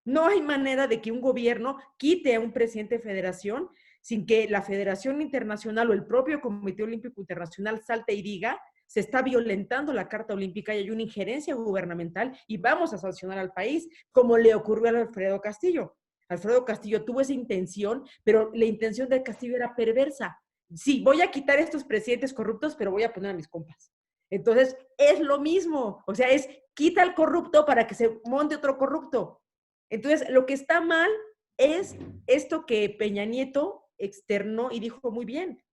No hay manera de que un gobierno quite a un presidente de federación sin que la Federación Internacional o el propio Comité Olímpico Internacional salte y diga: se está violentando la Carta Olímpica y hay una injerencia gubernamental y vamos a sancionar al país, como le ocurrió a Alfredo Castillo. Alfredo Castillo tuvo esa intención, pero la intención de Castillo era perversa. Sí, voy a quitar a estos presidentes corruptos, pero voy a poner a mis compas. Entonces, es lo mismo. O sea, es quita al corrupto para que se monte otro corrupto. Entonces, lo que está mal es esto que Peña Nieto externó y dijo muy bien.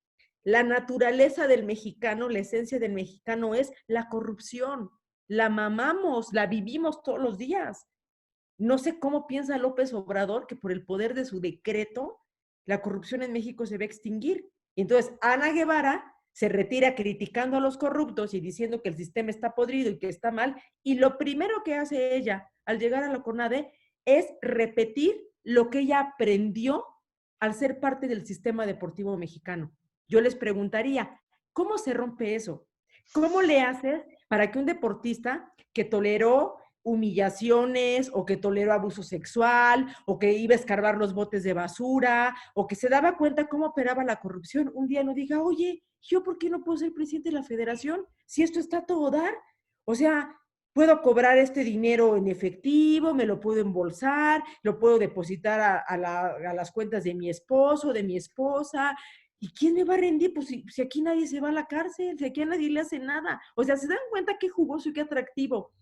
La naturaleza del mexicano, la esencia del mexicano es la corrupción. La mamamos, la vivimos todos los días. No sé cómo piensa López Obrador que por el poder de su decreto la corrupción en México se va a extinguir. Y entonces Ana Guevara se retira criticando a los corruptos y diciendo que el sistema está podrido y que está mal. Y lo primero que hace ella al llegar a la CONADE es repetir lo que ella aprendió al ser parte del sistema deportivo mexicano. Yo les preguntaría, ¿cómo se rompe eso? ¿Cómo le haces para que un deportista que toleró humillaciones o que toleró abuso sexual o que iba a escarbar los botes de basura o que se daba cuenta cómo operaba la corrupción, un día no diga: oye, ¿yo por qué no puedo ser presidente de la federación si esto está a todo dar? O sea, puedo cobrar este dinero en efectivo, me lo puedo embolsar, lo puedo depositar a las cuentas de mi esposo, de mi esposa. ¿Y quién me va a rendir? Pues si aquí nadie se va a la cárcel, si aquí a nadie le hace nada. O sea, ¿se dan cuenta qué jugoso y qué atractivo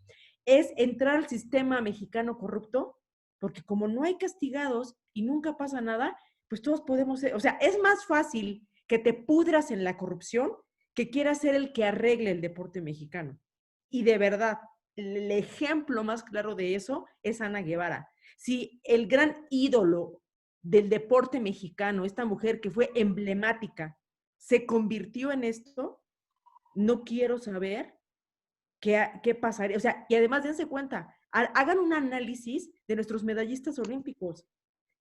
es entrar al sistema mexicano corrupto? Porque como no hay castigados y nunca pasa nada, pues todos podemos ser, o sea, es más fácil que te pudras en la corrupción que quieras ser el que arregle el deporte mexicano. Y de verdad, el ejemplo más claro de eso es Ana Guevara. Si el gran ídolo del deporte mexicano, esta mujer que fue emblemática, se convirtió en esto, no quiero saber qué pasaría. O sea, y además dense cuenta, hagan un análisis de nuestros medallistas olímpicos.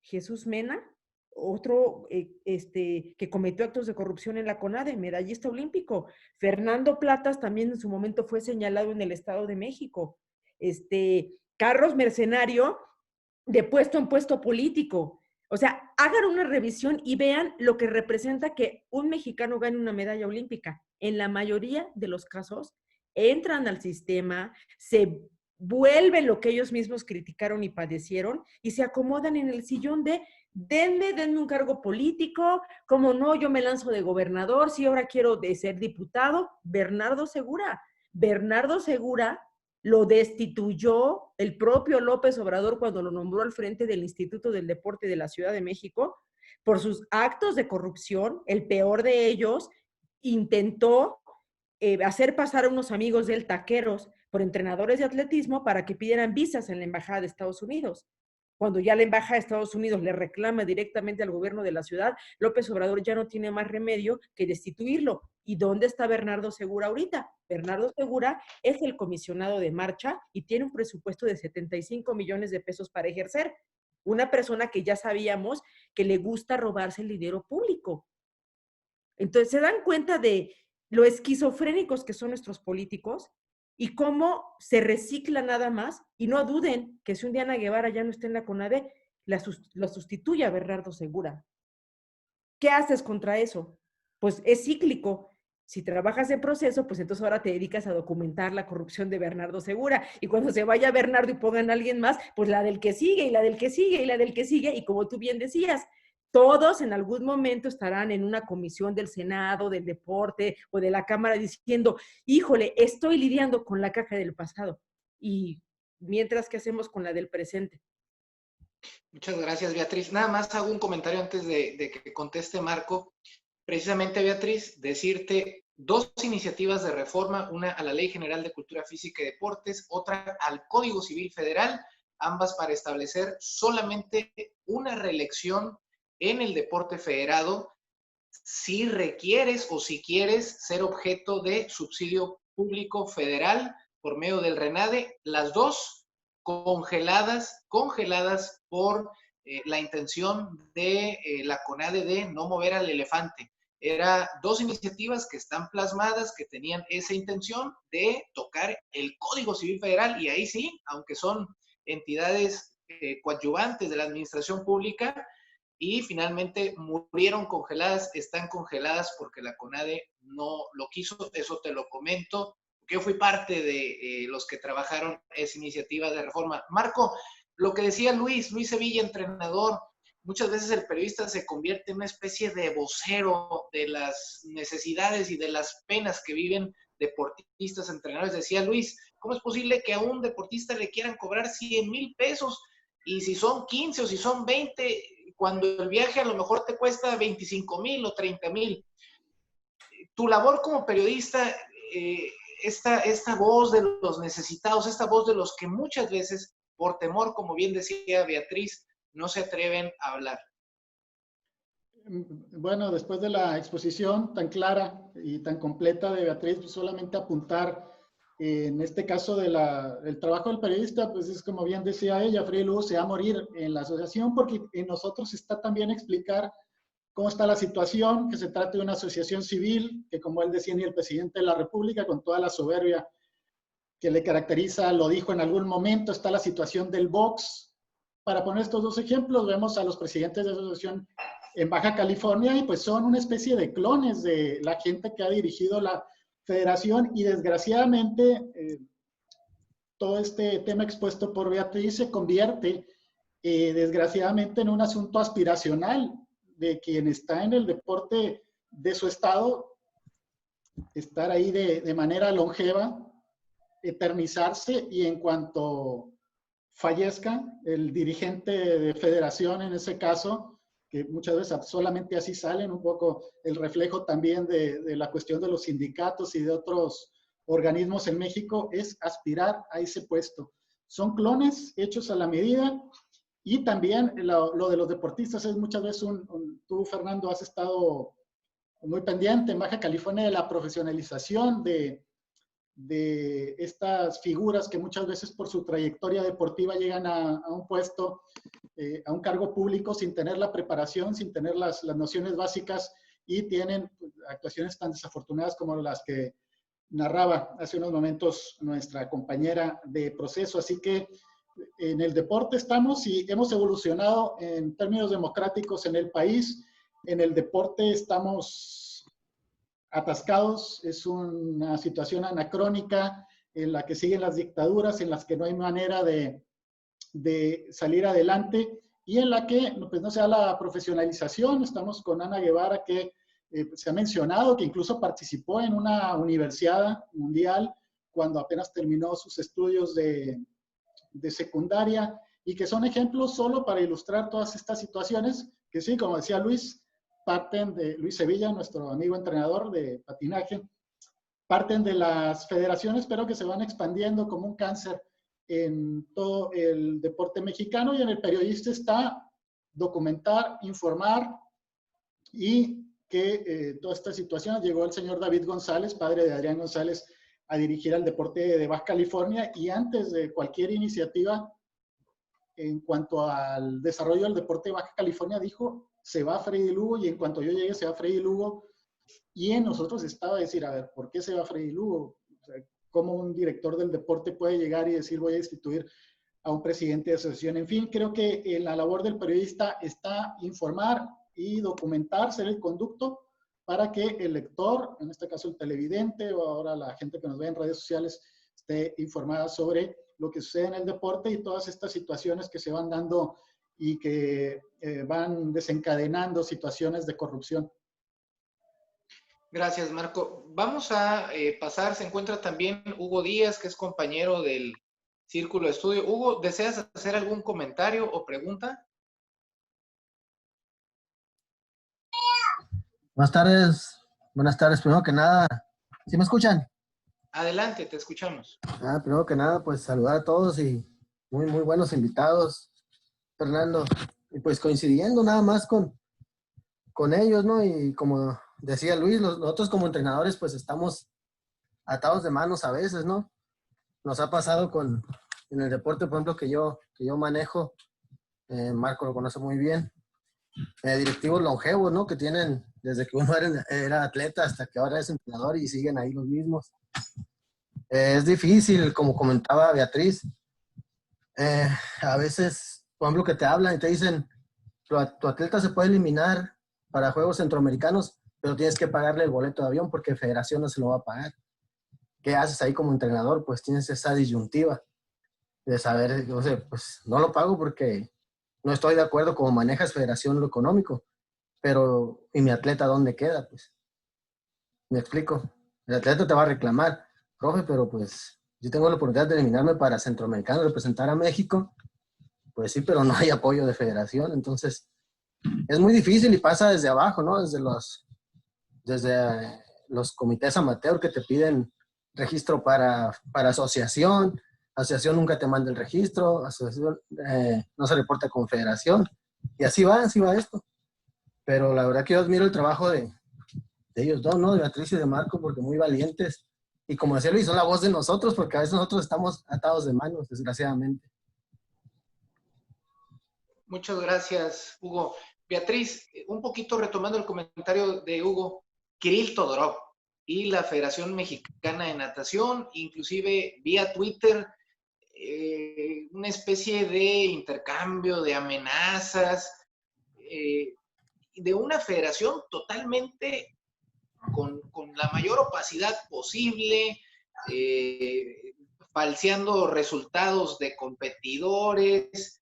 Jesús Mena, otro que cometió actos de corrupción en la CONADE, medallista olímpico. Fernando Platas también en su momento fue señalado en el Estado de México. Carlos Mercenario, de puesto en puesto político. O sea, hagan una revisión y vean lo que representa que un mexicano gane una medalla olímpica. En la mayoría de los casos, entran al sistema, se vuelven lo que ellos mismos criticaron y padecieron y se acomodan en el sillón de denme un cargo político, como no, yo me lanzo de gobernador, si ahora quiero de ser diputado. Bernardo Segura lo destituyó el propio López Obrador cuando lo nombró al frente del Instituto del Deporte de la Ciudad de México por sus actos de corrupción. El peor de ellos, intentó hacer pasar a unos amigos de él, taqueros, por entrenadores de atletismo para que pidieran visas en la Embajada de Estados Unidos. Cuando ya la Embajada de Estados Unidos le reclama directamente al gobierno de la ciudad, López Obrador ya no tiene más remedio que destituirlo. ¿Y dónde está Bernardo Segura ahorita? Bernardo Segura es el comisionado de marcha y tiene un presupuesto de 75 millones de pesos para ejercer. Una persona que ya sabíamos que le gusta robarse el dinero público. Entonces, ¿se dan cuenta de lo esquizofrénicos que son nuestros políticos y cómo se recicla nada más? Y no duden que si un día Ana Guevara ya no está en la CONADE, lo sustituye a Bernardo Segura. ¿Qué haces contra eso? Pues es cíclico. Si trabajas en proceso, pues entonces ahora te dedicas a documentar la corrupción de Bernardo Segura. Y cuando se vaya Bernardo y pongan a alguien más, pues la del que sigue, y la del que sigue, y la del que sigue. Y como tú bien decías, todos en algún momento estarán en una comisión del Senado, del deporte o de la Cámara diciendo, híjole, estoy lidiando con la caja del pasado. Y mientras, ¿qué hacemos con la del presente? Muchas gracias, Beatriz. Nada más hago un comentario antes de que conteste Marco. Precisamente, Beatriz, decirte dos iniciativas de reforma, una a la Ley General de Cultura Física y Deportes, otra al Código Civil Federal, ambas para establecer solamente una reelección en el deporte federado si requieres o si quieres ser objeto de subsidio público federal por medio del RENADE, las dos congeladas por la intención de la CONADE de no mover al elefante. Eran dos iniciativas que están plasmadas, que tenían esa intención de tocar el Código Civil Federal, y ahí sí, aunque son entidades coadyuvantes de la administración pública, y finalmente murieron congeladas, están congeladas porque la CONADE no lo quiso, eso te lo comento, porque yo fui parte de los que trabajaron esa iniciativa de reforma. Marco, lo que decía Luis Sevilla, entrenador, muchas veces el periodista se convierte en una especie de vocero de las necesidades y de las penas que viven deportistas, entrenadores. Decía Luis, ¿cómo es posible que a un deportista le quieran cobrar 100,000 pesos? Y si son 15 o si son 20, cuando el viaje a lo mejor te cuesta 25,000 o 30,000. Tu labor como periodista, esta voz de los necesitados, esta voz de los que muchas veces, por temor, como bien decía Beatriz, no se atreven a hablar. Bueno, después de la exposición tan clara y tan completa de Beatriz, pues solamente apuntar en este caso el trabajo del periodista, pues es como bien decía ella, Freddy Lugo se va a morir en la asociación, porque en nosotros está también explicar cómo está la situación, que se trata de una asociación civil, que como él decía, ni el presidente de la República, con toda la soberbia que le caracteriza, lo dijo en algún momento. Está la situación del box. Para poner estos dos ejemplos, vemos a los presidentes de asociación en Baja California y pues son una especie de clones de la gente que ha dirigido la federación, y desgraciadamente todo este tema expuesto por Beatriz se convierte desgraciadamente en un asunto aspiracional de quien está en el deporte de su estado, estar ahí de manera longeva, eternizarse, y en cuanto fallezca el dirigente de federación en ese caso, que muchas veces solamente así salen, un poco el reflejo también de la cuestión de los sindicatos y de otros organismos en México, es aspirar a ese puesto. Son clones hechos a la medida. Y también lo de los deportistas es muchas veces tú, Fernando, has estado muy pendiente en Baja California de la profesionalización de estas figuras que muchas veces por su trayectoria deportiva llegan a un puesto, a un cargo público sin tener la preparación, sin tener las nociones básicas, y tienen actuaciones tan desafortunadas como las que narraba hace unos momentos nuestra compañera de proceso. Así que en el deporte estamos y hemos evolucionado en términos democráticos en el país. En el deporte estamos atascados, es una situación anacrónica en la que siguen las dictaduras, en las que no hay manera de salir adelante, y en la que pues, no se da la profesionalización. Estamos con Ana Guevara, que se ha mencionado que incluso participó en una universidad mundial cuando apenas terminó sus estudios de secundaria, y que son ejemplos solo para ilustrar todas estas situaciones que sí, como decía Luis, parten de Luis Sevilla, nuestro amigo entrenador de patinaje, parten de las federaciones, pero que se van expandiendo como un cáncer en todo el deporte mexicano. Y en el periodista está documentar, informar, y que toda esta situación llegó el señor David González, padre de Adrián González, a dirigir al deporte de Baja California, y antes de cualquier iniciativa en cuanto al desarrollo del deporte de Baja California dijo, se va Freddy Lugo, y en cuanto yo llegue se va Freddy Lugo. Y en nosotros estaba a decir, a ver, ¿por qué se va Freddy Lugo? O sea, ¿cómo un director del deporte puede llegar y decir, voy a destituir a un presidente de asociación? En fin, creo que la labor del periodista está informar y documentar, ser el conducto para que el lector, en este caso el televidente o ahora la gente que nos ve en redes sociales, esté informada sobre lo que sucede en el deporte y todas estas situaciones que se van dando y que van desencadenando situaciones de corrupción. Gracias, Marco. Vamos a pasar, se encuentra también Hugo Díaz, que es compañero del Círculo de Estudio. Hugo, ¿deseas hacer algún comentario o pregunta? Buenas tardes, primero que nada, ¿sí me escuchan? Adelante, te escuchamos. Primero que nada, pues saludar a todos y muy buenos invitados, Fernando, y pues coincidiendo nada más con ellos, ¿no? Y como decía Luis, nosotros como entrenadores pues estamos atados de manos a veces, ¿no? Nos ha pasado en el deporte, por ejemplo, que yo manejo, Marco lo conoce muy bien, directivos longevos, ¿no? Que tienen desde que uno era atleta hasta que ahora es entrenador y siguen ahí los mismos. Es difícil, como comentaba Beatriz, a veces, por ejemplo, que te hablan y te dicen, tu atleta se puede eliminar para Juegos Centroamericanos, pero tienes que pagarle el boleto de avión porque Federación no se lo va a pagar. ¿Qué haces ahí como entrenador? Pues tienes esa disyuntiva de saber, no sé, pues no lo pago porque no estoy de acuerdo cómo manejas Federación lo económico, pero ¿y mi atleta dónde queda? Pues, ¿me explico? El atleta te va a reclamar, profe, pero pues yo tengo la oportunidad de eliminarme para Centroamericano, representar a México, pues sí, pero no hay apoyo de Federación, entonces es muy difícil y pasa desde abajo, ¿no? Desde los comités amateur que te piden registro para asociación nunca te manda el registro, asociación no se reporta con Federación, y así va esto. Pero la verdad que yo admiro el trabajo de ellos dos, ¿no? De Beatriz y de Marco, porque muy valientes. Y como decía Luis, son la voz de nosotros, porque a veces nosotros estamos atados de manos, desgraciadamente. Muchas gracias, Hugo. Beatriz, un poquito retomando el comentario de Hugo, Kirill Todorov y la Federación Mexicana de Natación, inclusive vía Twitter, una especie de intercambio de amenazas, de una federación totalmente con la mayor opacidad posible, falseando resultados de competidores,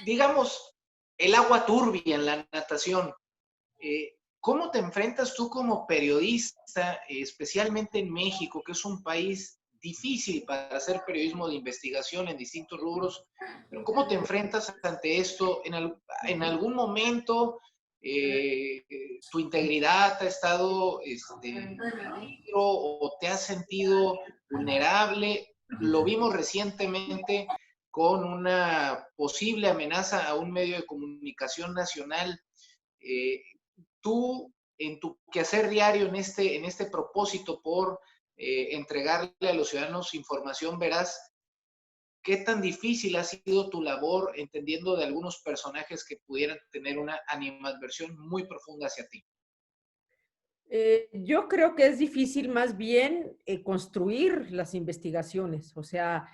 digamos, el agua turbia en la natación. ¿Cómo te enfrentas tú como periodista, especialmente en México, que es un país difícil para hacer periodismo de investigación en distintos rubros, pero cómo te enfrentas ante esto? ¿En algún momento tu integridad ha estado en peligro o te has sentido vulnerable? Lo vimos recientemente con una posible amenaza a un medio de comunicación nacional. Tú, en tu quehacer diario, en este propósito por entregarle a los ciudadanos información veraz, ¿qué tan difícil ha sido tu labor entendiendo de algunos personajes que pudieran tener una animadversión muy profunda hacia ti? Yo creo que es difícil más bien construir las investigaciones, o sea,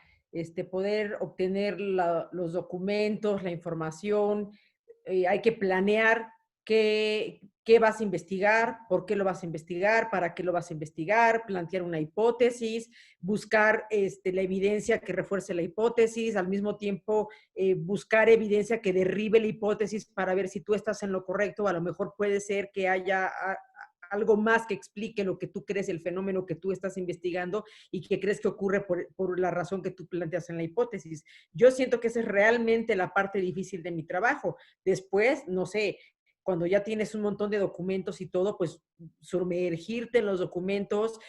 poder obtener los documentos, la información, hay que planear qué vas a investigar, por qué lo vas a investigar, para qué lo vas a investigar, plantear una hipótesis, buscar la evidencia que refuerce la hipótesis, al mismo tiempo buscar evidencia que derribe la hipótesis para ver si tú estás en lo correcto. A lo mejor puede ser que haya algo más que explique lo que tú crees, el fenómeno que tú estás investigando y que crees que ocurre por la razón que tú planteas en la hipótesis. Yo siento que esa es realmente la parte difícil de mi trabajo. Después, no sé, cuando ya tienes un montón de documentos y todo, pues sumergirte en los documentos,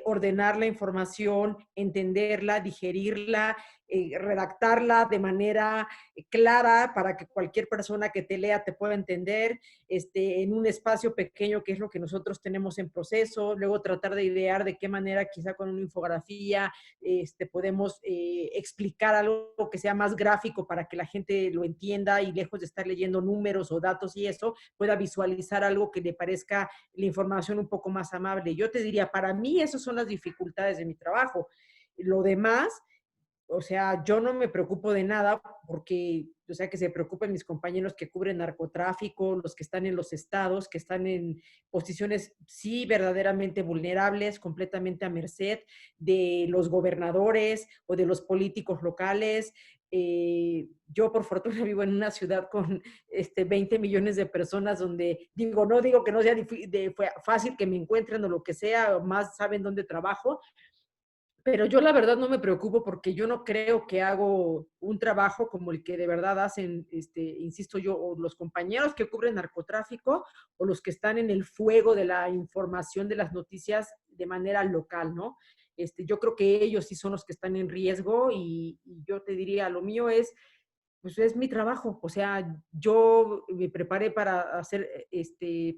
ordenar la información, entenderla, digerirla, redactarla de manera clara para que cualquier persona que te lea te pueda entender, en un espacio pequeño, que es lo que nosotros tenemos en proceso. Luego tratar de idear de qué manera, quizá con una infografía, podemos explicar algo que sea más gráfico para que la gente lo entienda y, lejos de estar leyendo números o datos y eso, pueda visualizar algo que le parezca la información un poco más amable. Yo te diría, para mí esas son las dificultades de mi trabajo. Lo demás, o sea, yo no me preocupo de nada porque, o sea, que se preocupen mis compañeros que cubren narcotráfico, los que están en los estados, que están en posiciones, sí, verdaderamente vulnerables, completamente a merced de los gobernadores o de los políticos locales. Yo, por fortuna, vivo en una ciudad con 20 millones de personas donde, no digo que no sea fácil que me encuentren o lo que sea, o más saben dónde trabajo, pero yo la verdad no me preocupo porque yo no creo que hago un trabajo como el que de verdad hacen, insisto yo, o los compañeros que cubren narcotráfico o los que están en el fuego de la información de las noticias de manera local, ¿no? Yo creo que ellos sí son los que están en riesgo y yo te diría, lo mío es, pues es mi trabajo. O sea, yo me preparé para ser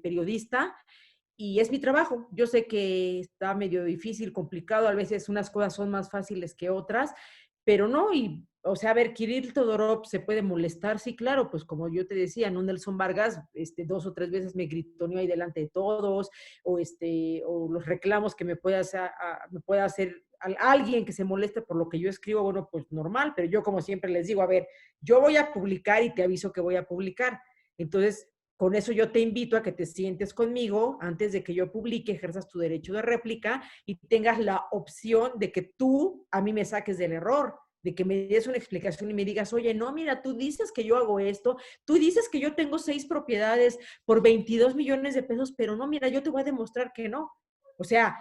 periodista y es mi trabajo. Yo sé que está medio difícil, complicado, a veces unas cosas son más fáciles que otras, pero no, y, o sea, a ver, Kirill Todorov se puede molestar, sí, claro, pues como yo te decía, ¿no? Nelson Vargas, 2 o 3 veces me gritoneó ahí delante de todos, o los reclamos que me pueda hacer alguien que se moleste por lo que yo escribo, bueno, pues normal, pero yo como siempre les digo, a ver, yo voy a publicar y te aviso que voy a publicar. Entonces, con eso yo te invito a que te sientes conmigo antes de que yo publique, ejerzas tu derecho de réplica y tengas la opción de que tú a mí me saques del error, de que me des una explicación y me digas, oye, no, mira, tú dices que yo hago esto, tú dices que yo tengo 6 propiedades por 22 millones de pesos, pero no, mira, yo te voy a demostrar que no. O sea,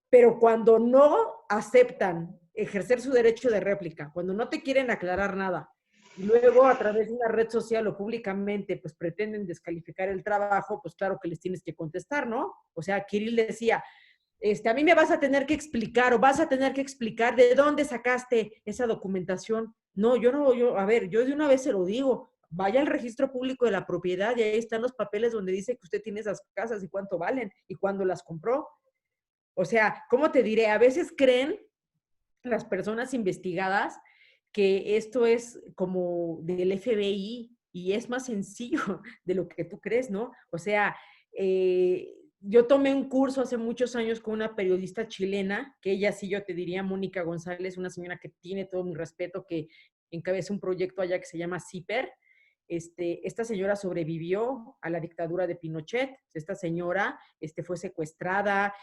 pero cuando no aceptan ejercer su derecho de réplica, cuando no te quieren aclarar nada, y luego a través de una red social o públicamente pues pretenden descalificar el trabajo, pues claro que les tienes que contestar, ¿no? O sea, Kirill decía, a mí me vas a tener que explicar o vas a tener que explicar de dónde sacaste esa documentación. No, a ver, yo de una vez se lo digo, vaya al registro público de la propiedad y ahí están los papeles donde dice que usted tiene esas casas y cuánto valen y cuándo las compró. O sea, ¿cómo te diré? A veces creen las personas investigadas que esto es como del FBI y es más sencillo de lo que tú crees, ¿no? O sea, yo tomé un curso hace muchos años con una periodista chilena, que ella sí yo te diría, Mónica González, una señora que tiene todo mi respeto, que encabeza un proyecto allá que se llama CIPER. Esta señora sobrevivió a la dictadura de Pinochet. Esta señora fue secuestrada,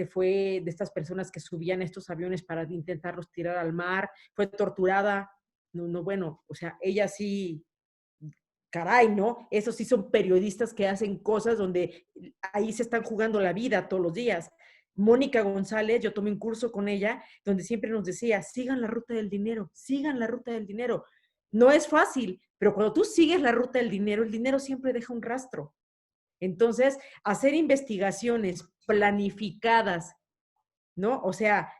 fue de estas personas que subían estos aviones para intentarlos tirar al mar, fue torturada. No, bueno, o sea, ella sí, caray, ¿no? Esos sí son periodistas que hacen cosas donde ahí se están jugando la vida todos los días. Mónica González, yo tomé un curso con ella donde siempre nos decía, sigan la ruta del dinero, sigan la ruta del dinero. No es fácil, pero cuando tú sigues la ruta del dinero, el dinero siempre deja un rastro. Entonces, hacer investigaciones planificadas, ¿no? O sea,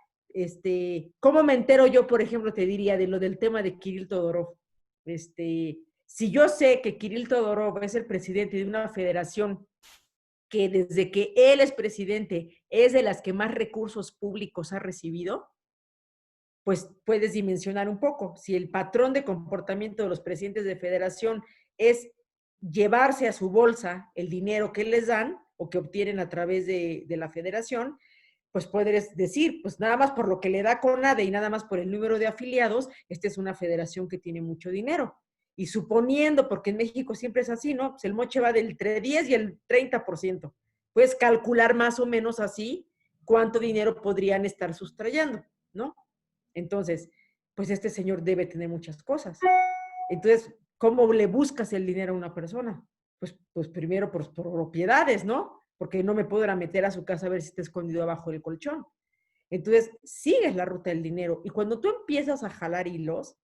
¿cómo me entero yo, por ejemplo, te diría de lo del tema de Kirill Todorov? Si yo sé que Kirill Todorov es el presidente de una federación que desde que él es presidente es de las que más recursos públicos ha recibido, pues puedes dimensionar un poco. Si el patrón de comportamiento de los presidentes de federación es llevarse a su bolsa el dinero que les dan o que obtienen a través de la federación, pues puedes decir, pues nada más por lo que le da CONADE y nada más por el número de afiliados, esta es una federación que tiene mucho dinero. Y suponiendo, porque en México siempre es así, ¿no? Pues el moche va del entre 10 y el 30%. Puedes calcular más o menos así cuánto dinero podrían estar sustrayendo, ¿no? Entonces, pues este señor debe tener muchas cosas. Entonces, ¿cómo le buscas el dinero a una persona? Pues primero por propiedades, ¿no? Porque no me puedo ir a meter a su casa a ver si está escondido abajo del colchón. Entonces, sigues la ruta del dinero. Y cuando tú empiezas a jalar hilos,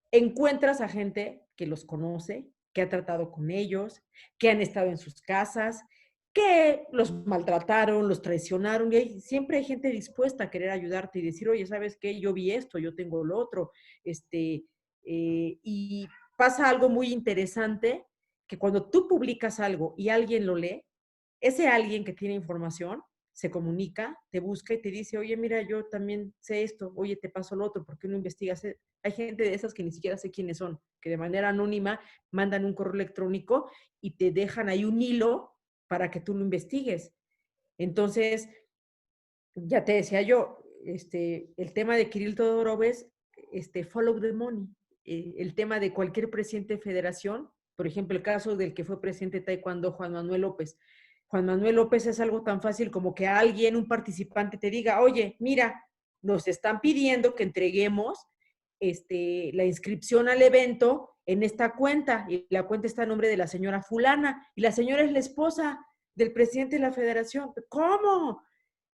encuentras a gente que los conoce, que ha tratado con ellos, que han estado en sus casas, que los maltrataron, los traicionaron, y siempre hay gente dispuesta a querer ayudarte y decir, oye, ¿sabes qué? Yo vi esto, yo tengo lo otro. Y pasa algo muy interesante, que cuando tú publicas algo y alguien lo lee, ese alguien que tiene información se comunica, te busca y te dice, oye, mira, yo también sé esto, oye, te paso lo otro, ¿por qué no investigas? Hay gente de esas que ni siquiera sé quiénes son, que de manera anónima mandan un correo electrónico y te dejan ahí un hilo para que tú lo investigues. Entonces, ya te decía yo, el tema de Kirill Todorov es follow the money. El tema de cualquier presidente de federación, por ejemplo, el caso del que fue presidente de Taekwondo, Juan Manuel López. Juan Manuel López es algo tan fácil como que alguien, un participante, te diga, oye, mira, nos están pidiendo que entreguemos la inscripción al evento en esta cuenta, y la cuenta está a nombre de la señora fulana, y la señora es la esposa del presidente de la federación. ¿Cómo?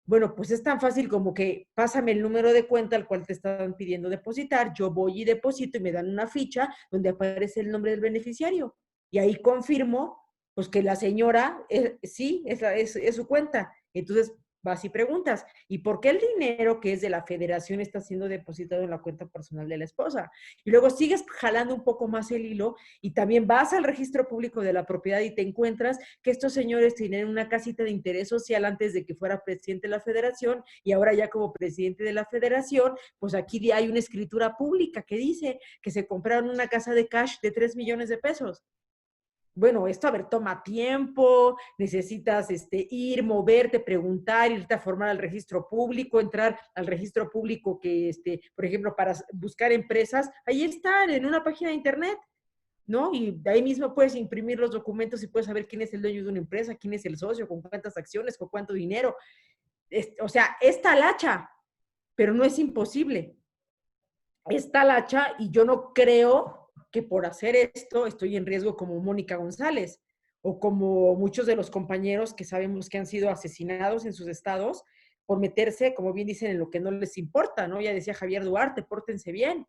Bueno, pues es tan fácil como que pásame el número de cuenta al cual te están pidiendo depositar, yo voy y deposito y me dan una ficha donde aparece el nombre del beneficiario. Y ahí confirmo, pues que la señora, sí, es su cuenta. Entonces vas y preguntas, ¿y por qué el dinero que es de la federación está siendo depositado en la cuenta personal de la esposa? Y luego sigues jalando un poco más el hilo y también vas al registro público de la propiedad y te encuentras que estos señores tienen una casita de interés social antes de que fuera presidente de la federación, y ahora ya como presidente de la federación, pues aquí hay una escritura pública que dice que se compraron una casa de cash de 3 millones de pesos. Bueno, esto, a ver, toma tiempo, necesitas ir, moverte, preguntar, irte a formar al registro público, entrar al registro público que, por ejemplo, para buscar empresas, ahí están, en una página de internet, ¿no? Y de ahí mismo puedes imprimir los documentos y puedes saber quién es el dueño de una empresa, quién es el socio, con cuántas acciones, con cuánto dinero. O sea, es talacha, pero no es imposible. Es talacha y yo no creo que por hacer esto estoy en riesgo como Mónica González o como muchos de los compañeros que sabemos que han sido asesinados en sus estados por meterse, como bien dicen, en lo que no les importa, ¿no? Ya decía Javier Duarte, pórtense bien.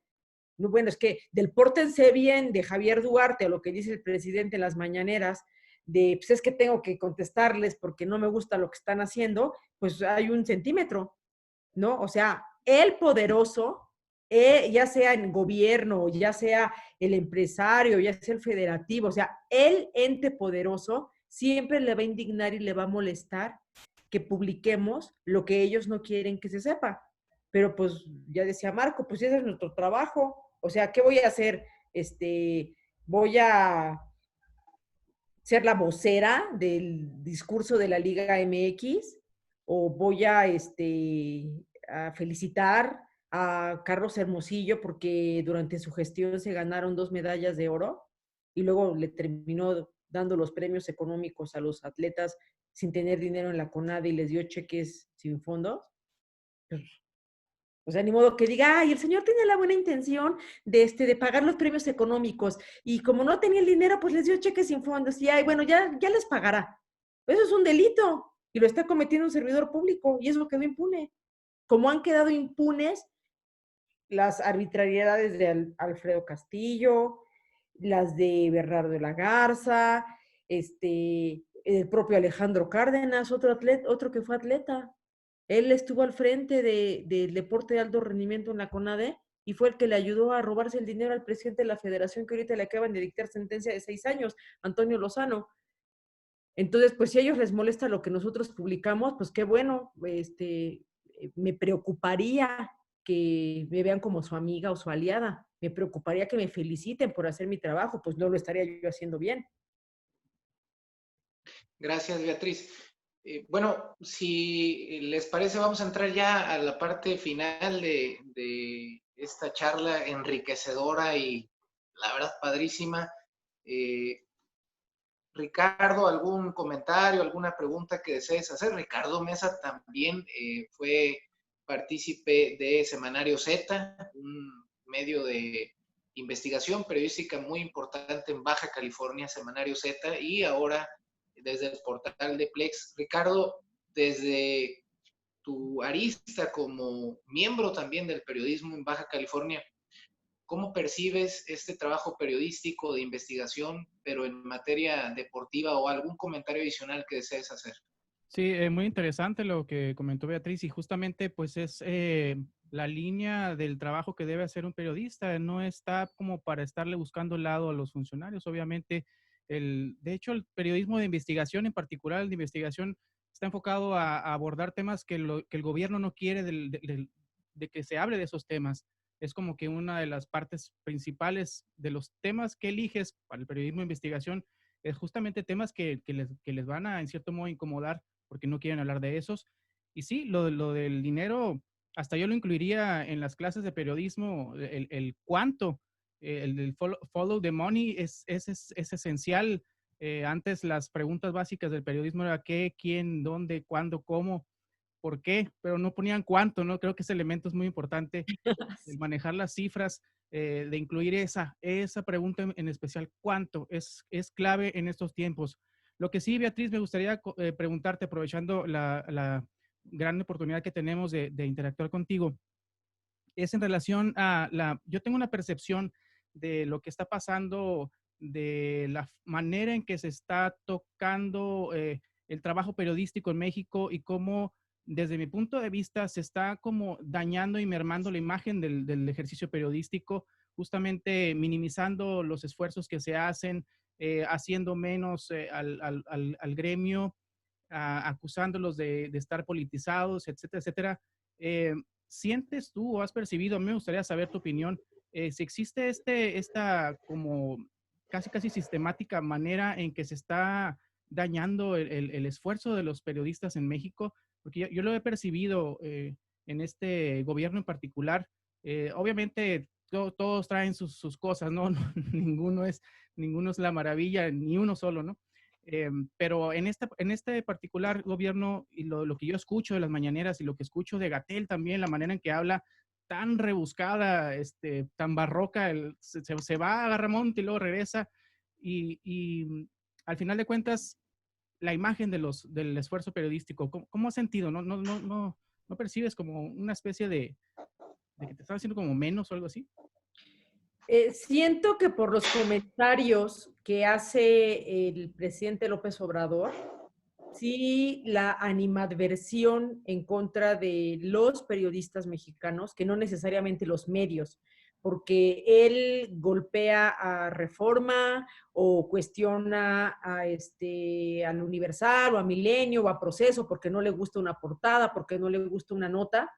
No, bueno, es que del pórtense bien de Javier Duarte a lo que dice el presidente en las mañaneras, de pues es que tengo que contestarles porque no me gusta lo que están haciendo, pues hay un centímetro, ¿no? O sea, el poderoso, ya sea en gobierno, ya sea el empresario, ya sea el federativo, o sea, el ente poderoso siempre le va a indignar y le va a molestar que publiquemos lo que ellos no quieren que se sepa. Pero pues ya decía Marco, pues ese es nuestro trabajo. O sea, ¿qué voy a hacer? Voy a ser la vocera del discurso de la Liga MX, o voy a felicitar a Carlos Hermosillo porque durante su gestión se ganaron 2 medallas de oro y luego le terminó dando los premios económicos a los atletas sin tener dinero en la CONADE y les dio cheques sin fondos. O sea, ni modo que diga, ay, el señor tenía la buena intención de pagar los premios económicos y como no tenía el dinero, pues les dio cheques sin fondos y, ay, bueno, ya les pagará. Eso es un delito y lo está cometiendo un servidor público y eso quedó impune. Como han quedado impunes las arbitrariedades de Alfredo Castillo, las de Bernardo de la Garza, el propio Alejandro Cárdenas, otro que fue atleta. Él estuvo al frente del deporte de alto rendimiento en la CONADE y fue el que le ayudó a robarse el dinero al presidente de la federación que ahorita le acaban de dictar sentencia de 6 años, Antonio Lozano. Entonces, pues si a ellos les molesta lo que nosotros publicamos, pues qué bueno, me preocuparía que me vean como su amiga o su aliada, me preocuparía que me feliciten por hacer mi trabajo, pues no lo estaría yo haciendo bien. Gracias, Beatriz. Bueno, si les parece, vamos a entrar ya a la parte final de esta charla enriquecedora y la verdad padrísima. Ricardo, ¿algún comentario, alguna pregunta que desees hacer? Ricardo Mesa también fue partícipe de Semanario Z, un medio de investigación periodística muy importante en Baja California, Semanario Z, y ahora desde el portal de Plex. Ricardo, desde tu arista como miembro también del periodismo en Baja California, ¿cómo percibes este trabajo periodístico de investigación, pero en materia deportiva, o algún comentario adicional que desees hacer? Sí, muy interesante lo que comentó Beatriz y justamente pues es la línea del trabajo que debe hacer un periodista. No está como para estarle buscando el lado a los funcionarios. Obviamente, de hecho, el periodismo de investigación, en particular el de investigación, está enfocado a abordar temas que el gobierno no quiere de que se hable de esos temas. Es como que una de las partes principales de los temas que eliges para el periodismo de investigación es justamente temas que les van a, en cierto modo, incomodar porque no quieren hablar de esos. Y sí, lo del dinero, hasta yo lo incluiría en las clases de periodismo, el cuánto, el follow the money es esencial. Antes las preguntas básicas del periodismo era qué, quién, dónde, cuándo, cómo, por qué, pero no ponían cuánto, ¿no? Creo que ese elemento es muy importante, el manejar las cifras, de incluir esa pregunta en especial, cuánto, es clave en estos tiempos. Lo que sí, Beatriz, me gustaría preguntarte, aprovechando la gran oportunidad que tenemos de interactuar contigo, es en relación a yo tengo una percepción de lo que está pasando, de la manera en que se está tocando el trabajo periodístico en México y cómo, desde mi punto de vista, se está como dañando y mermando la imagen del ejercicio periodístico, justamente minimizando los esfuerzos que se hacen, haciendo menos al gremio, acusándolos de estar politizados, etcétera, etcétera. ¿Sientes tú o has percibido, a mí me gustaría saber tu opinión, si existe esta como casi sistemática manera en que se está dañando el esfuerzo de los periodistas en México? Porque yo lo he percibido en este gobierno en particular. Obviamente todos traen sus cosas, ¿no? Ninguno es la maravilla, ni uno solo, ¿no? Pero en este particular gobierno, y lo que yo escucho de las mañaneras y lo que escucho de Gatell también, la manera en que habla, tan rebuscada, tan barroca, se va, agarra monte y luego regresa, y al final de cuentas, la imagen del esfuerzo periodístico, ¿cómo has sentido? ¿No percibes como una especie de que te están haciendo como menos o algo así? Siento que por los comentarios que hace el presidente López Obrador, sí, la animadversión en contra de los periodistas mexicanos, que no necesariamente los medios, porque él golpea a Reforma o cuestiona al Universal o a Milenio o a Proceso porque no le gusta una portada, porque no le gusta una nota.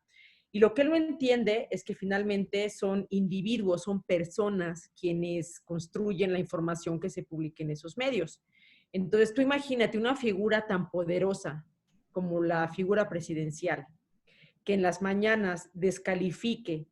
Y lo que él no entiende es que finalmente son individuos, son personas quienes construyen la información que se publica en esos medios. Entonces, tú imagínate una figura tan poderosa como la figura presidencial, que en las mañanas descalifique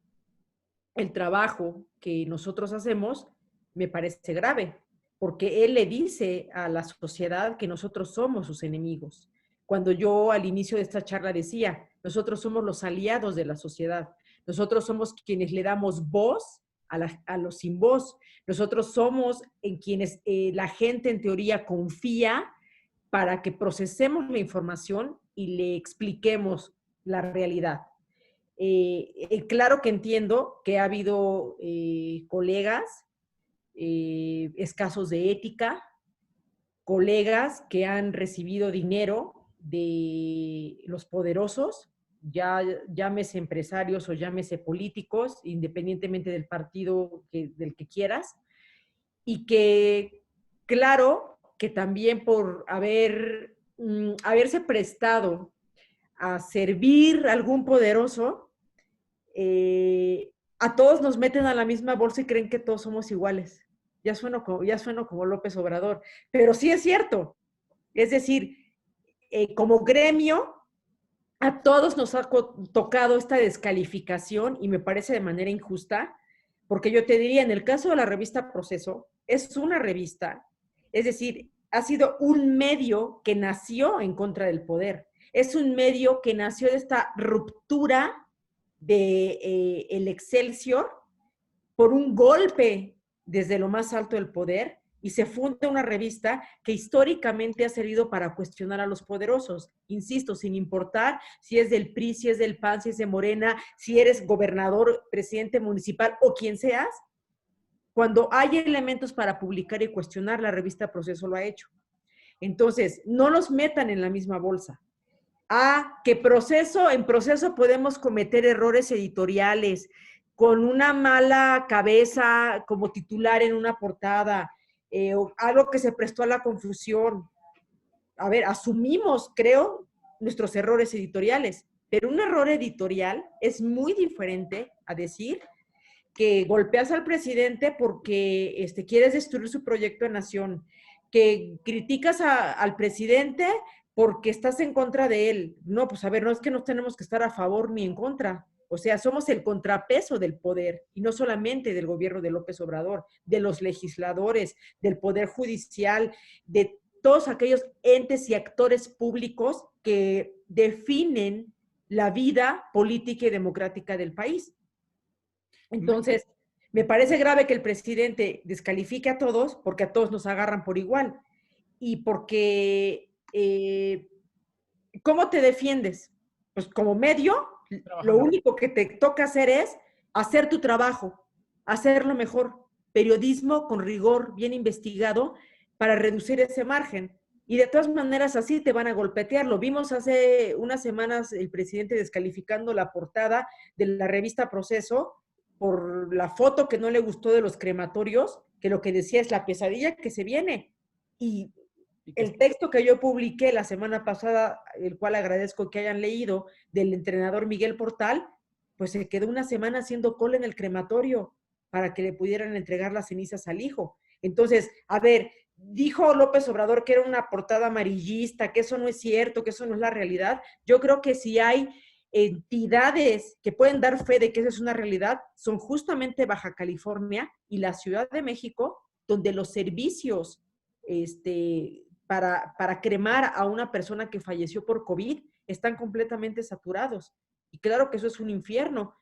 el trabajo que nosotros hacemos, me parece grave, porque él le dice a la sociedad que nosotros somos sus enemigos. Cuando yo al inicio de esta charla decía, nosotros somos los aliados de la sociedad, nosotros somos quienes le damos voz a los sin voz, nosotros somos en quienes la gente en teoría confía para que procesemos la información y le expliquemos la realidad. Claro que entiendo que ha habido colegas escasos de ética, colegas que han recibido dinero de los poderosos, ya llámese empresarios o llámese políticos, independientemente del partido del que quieras, y que, claro, que también por haberse prestado a servir a algún poderoso, a todos nos meten a la misma bolsa y creen que todos somos iguales. Ya sueno como López Obrador, pero sí es cierto. Es decir, como gremio, a todos nos ha tocado esta descalificación y me parece de manera injusta, porque yo te diría, en el caso de la revista Proceso, es una revista, es decir, ha sido un medio que nació en contra del poder. Es un medio que nació de esta ruptura de el Excelsior por un golpe desde lo más alto del poder y se funda una revista que históricamente ha servido para cuestionar a los poderosos. Insisto, sin importar si es del PRI, si es del PAN, si es de Morena, si eres gobernador, presidente municipal o quien seas, cuando hay elementos para publicar y cuestionar, la revista Proceso lo ha hecho. Entonces, no los metan en la misma bolsa. Que en proceso podemos cometer errores editoriales con una mala cabeza como titular en una portada, o algo que se prestó a la confusión. A ver, asumimos, creo, nuestros errores editoriales, pero un error editorial es muy diferente a decir que golpeas al presidente porque quieres destruir su proyecto de nación, que criticas al presidente porque estás en contra de él. No, pues a ver, no es que no tenemos que estar a favor ni en contra. O sea, somos el contrapeso del poder, y no solamente del gobierno de López Obrador, de los legisladores, del poder judicial, de todos aquellos entes y actores públicos que definen la vida política y democrática del país. Entonces, me parece grave que el presidente descalifique a todos, porque a todos nos agarran por igual. Y porque, ¿cómo te defiendes? Pues como medio, lo único que te toca hacer es hacer tu trabajo, hacerlo mejor. Periodismo con rigor, bien investigado, para reducir ese margen. Y de todas maneras así te van a golpetear. Lo vimos hace unas semanas el presidente descalificando la portada de la revista Proceso por la foto que no le gustó de los crematorios, que lo que decía es la pesadilla que se viene. Y el texto que yo publiqué la semana pasada, el cual agradezco que hayan leído, del entrenador Miguel Portal, pues se quedó una semana haciendo cola en el crematorio para que le pudieran entregar las cenizas al hijo. Entonces, a ver, dijo López Obrador que era una portada amarillista, que eso no es cierto, que eso no es la realidad. Yo creo que si hay entidades que pueden dar fe de que esa es una realidad, son justamente Baja California y la Ciudad de México, donde los servicios para cremar a una persona que falleció por COVID están completamente saturados. Y claro que eso es un infierno.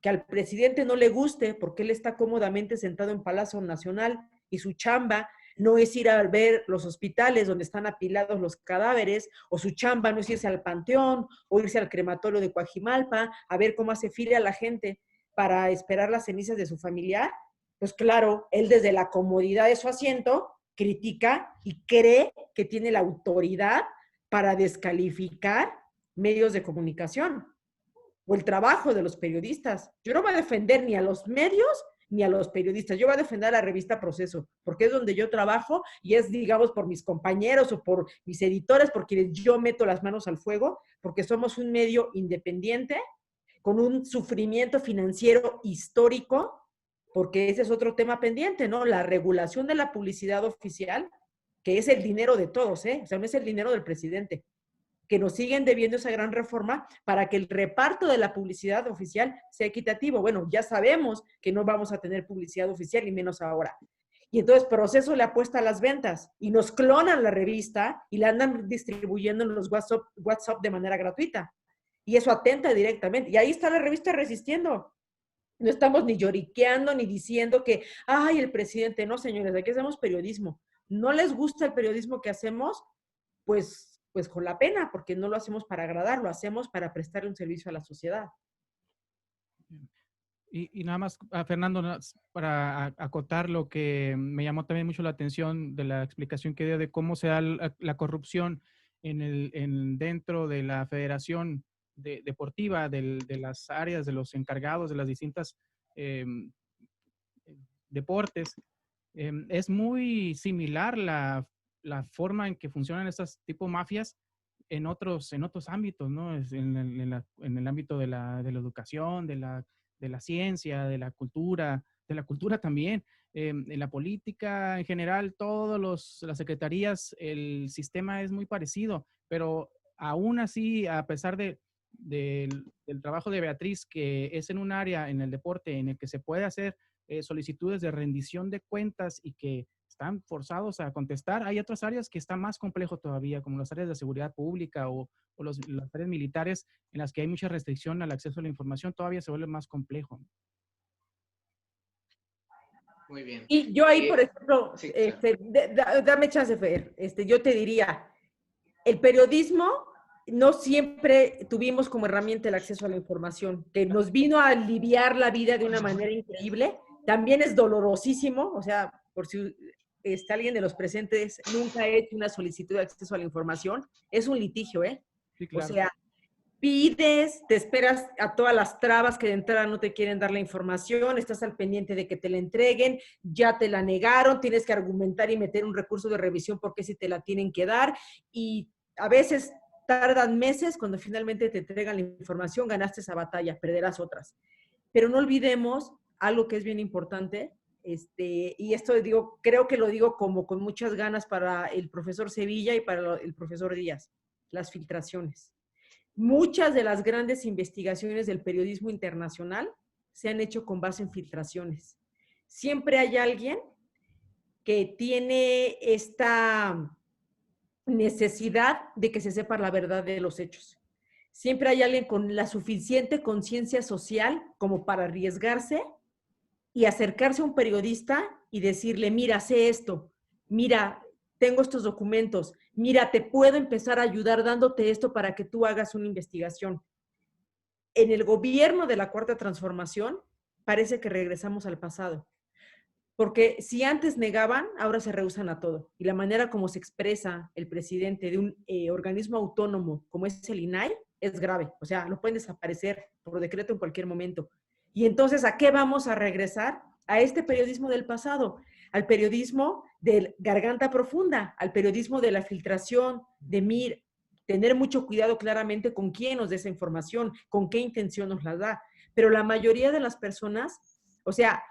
Que al presidente no le guste porque él está cómodamente sentado en Palacio Nacional y su chamba no es ir a ver los hospitales donde están apilados los cadáveres, o su chamba no es irse al panteón o irse al crematorio de Coajimalpa a ver cómo hace fila la gente para esperar las cenizas de su familiar. Pues claro, él desde la comodidad de su asiento critica y cree que tiene la autoridad para descalificar medios de comunicación o el trabajo de los periodistas. Yo no voy a defender ni a los medios ni a los periodistas. Yo voy a defender a la revista Proceso, porque es donde yo trabajo y es, digamos, por mis compañeros o por mis editores, por quienes yo meto las manos al fuego, porque somos un medio independiente, con un sufrimiento financiero histórico, porque ese es otro tema pendiente, ¿no? La regulación de la publicidad oficial, que es el dinero de todos, ¿eh? O sea, no es el dinero del presidente, que nos siguen debiendo esa gran reforma para que el reparto de la publicidad oficial sea equitativo. Bueno, ya sabemos que no vamos a tener publicidad oficial, ni menos ahora. Y entonces Proceso le apuesta a las ventas y nos clonan la revista y la andan distribuyendo en los WhatsApp de manera gratuita. Y eso atenta directamente. Y ahí está la revista resistiendo. No estamos ni lloriqueando ni diciendo que, ay, el presidente. No, señores, aquí hacemos periodismo. ¿No les gusta el periodismo que hacemos? Pues con la pena, porque no lo hacemos para agradar, lo hacemos para prestarle un servicio a la sociedad. Y nada más, Fernando, para acotar lo que me llamó también mucho la atención de la explicación que dio de cómo se da la corrupción dentro de la federación deportiva, de las áreas, de los encargados de las distintas deportes. Es muy similar la forma en que funcionan estas tipo mafias en otros ámbitos, ¿no? En el ámbito de la educación, de la ciencia, de la cultura también, en la política en general, las secretarías, el sistema es muy parecido, pero aún así, a pesar del trabajo de Beatriz, que es en un área en el deporte en el que se puede hacer solicitudes de rendición de cuentas y que están forzados a contestar. Hay otras áreas que están más complejo todavía, como las áreas de seguridad pública o las áreas militares, en las que hay mucha restricción al acceso a la información, todavía se vuelve más complejo. Muy bien. Y yo ahí, por ejemplo, sí, claro. dame chance, Fer, yo te diría, el periodismo no siempre tuvimos como herramienta el acceso a la información, que nos vino a aliviar la vida de una manera increíble. También es dolorosísimo, o sea, por si alguien de los presentes nunca ha hecho una solicitud de acceso a la información, es un litigio, ¿eh? Sí, claro. O sea, pides, te esperas a todas las trabas que de entrada no te quieren dar la información, estás al pendiente de que te la entreguen, ya te la negaron, tienes que argumentar y meter un recurso de revisión porque si te la tienen que dar, y a veces tardan meses cuando finalmente te entregan la información, ganaste esa batalla, perderás otras. Pero no olvidemos algo que es bien importante, y esto creo que lo digo como con muchas ganas para el profesor Sevilla y para el profesor Díaz, las filtraciones. Muchas de las grandes investigaciones del periodismo internacional se han hecho con base en filtraciones. Siempre hay alguien que tiene esta necesidad de que se sepa la verdad de los hechos. Siempre hay alguien con la suficiente conciencia social como para arriesgarse y acercarse a un periodista y decirle, mira, sé esto, mira, tengo estos documentos, mira, te puedo empezar a ayudar dándote esto para que tú hagas una investigación. En el gobierno de la Cuarta Transformación parece que regresamos al pasado. Porque si antes negaban, ahora se rehúsan a todo. Y la manera como se expresa el presidente de un organismo autónomo como es el INAI es grave. O sea, lo pueden desaparecer por decreto en cualquier momento. Y entonces, ¿a qué vamos a regresar? A este periodismo del pasado, al periodismo de garganta profunda, al periodismo de la filtración, de tener mucho cuidado claramente con quién nos da esa información, con qué intención nos la da. Pero la mayoría de las personas, o sea,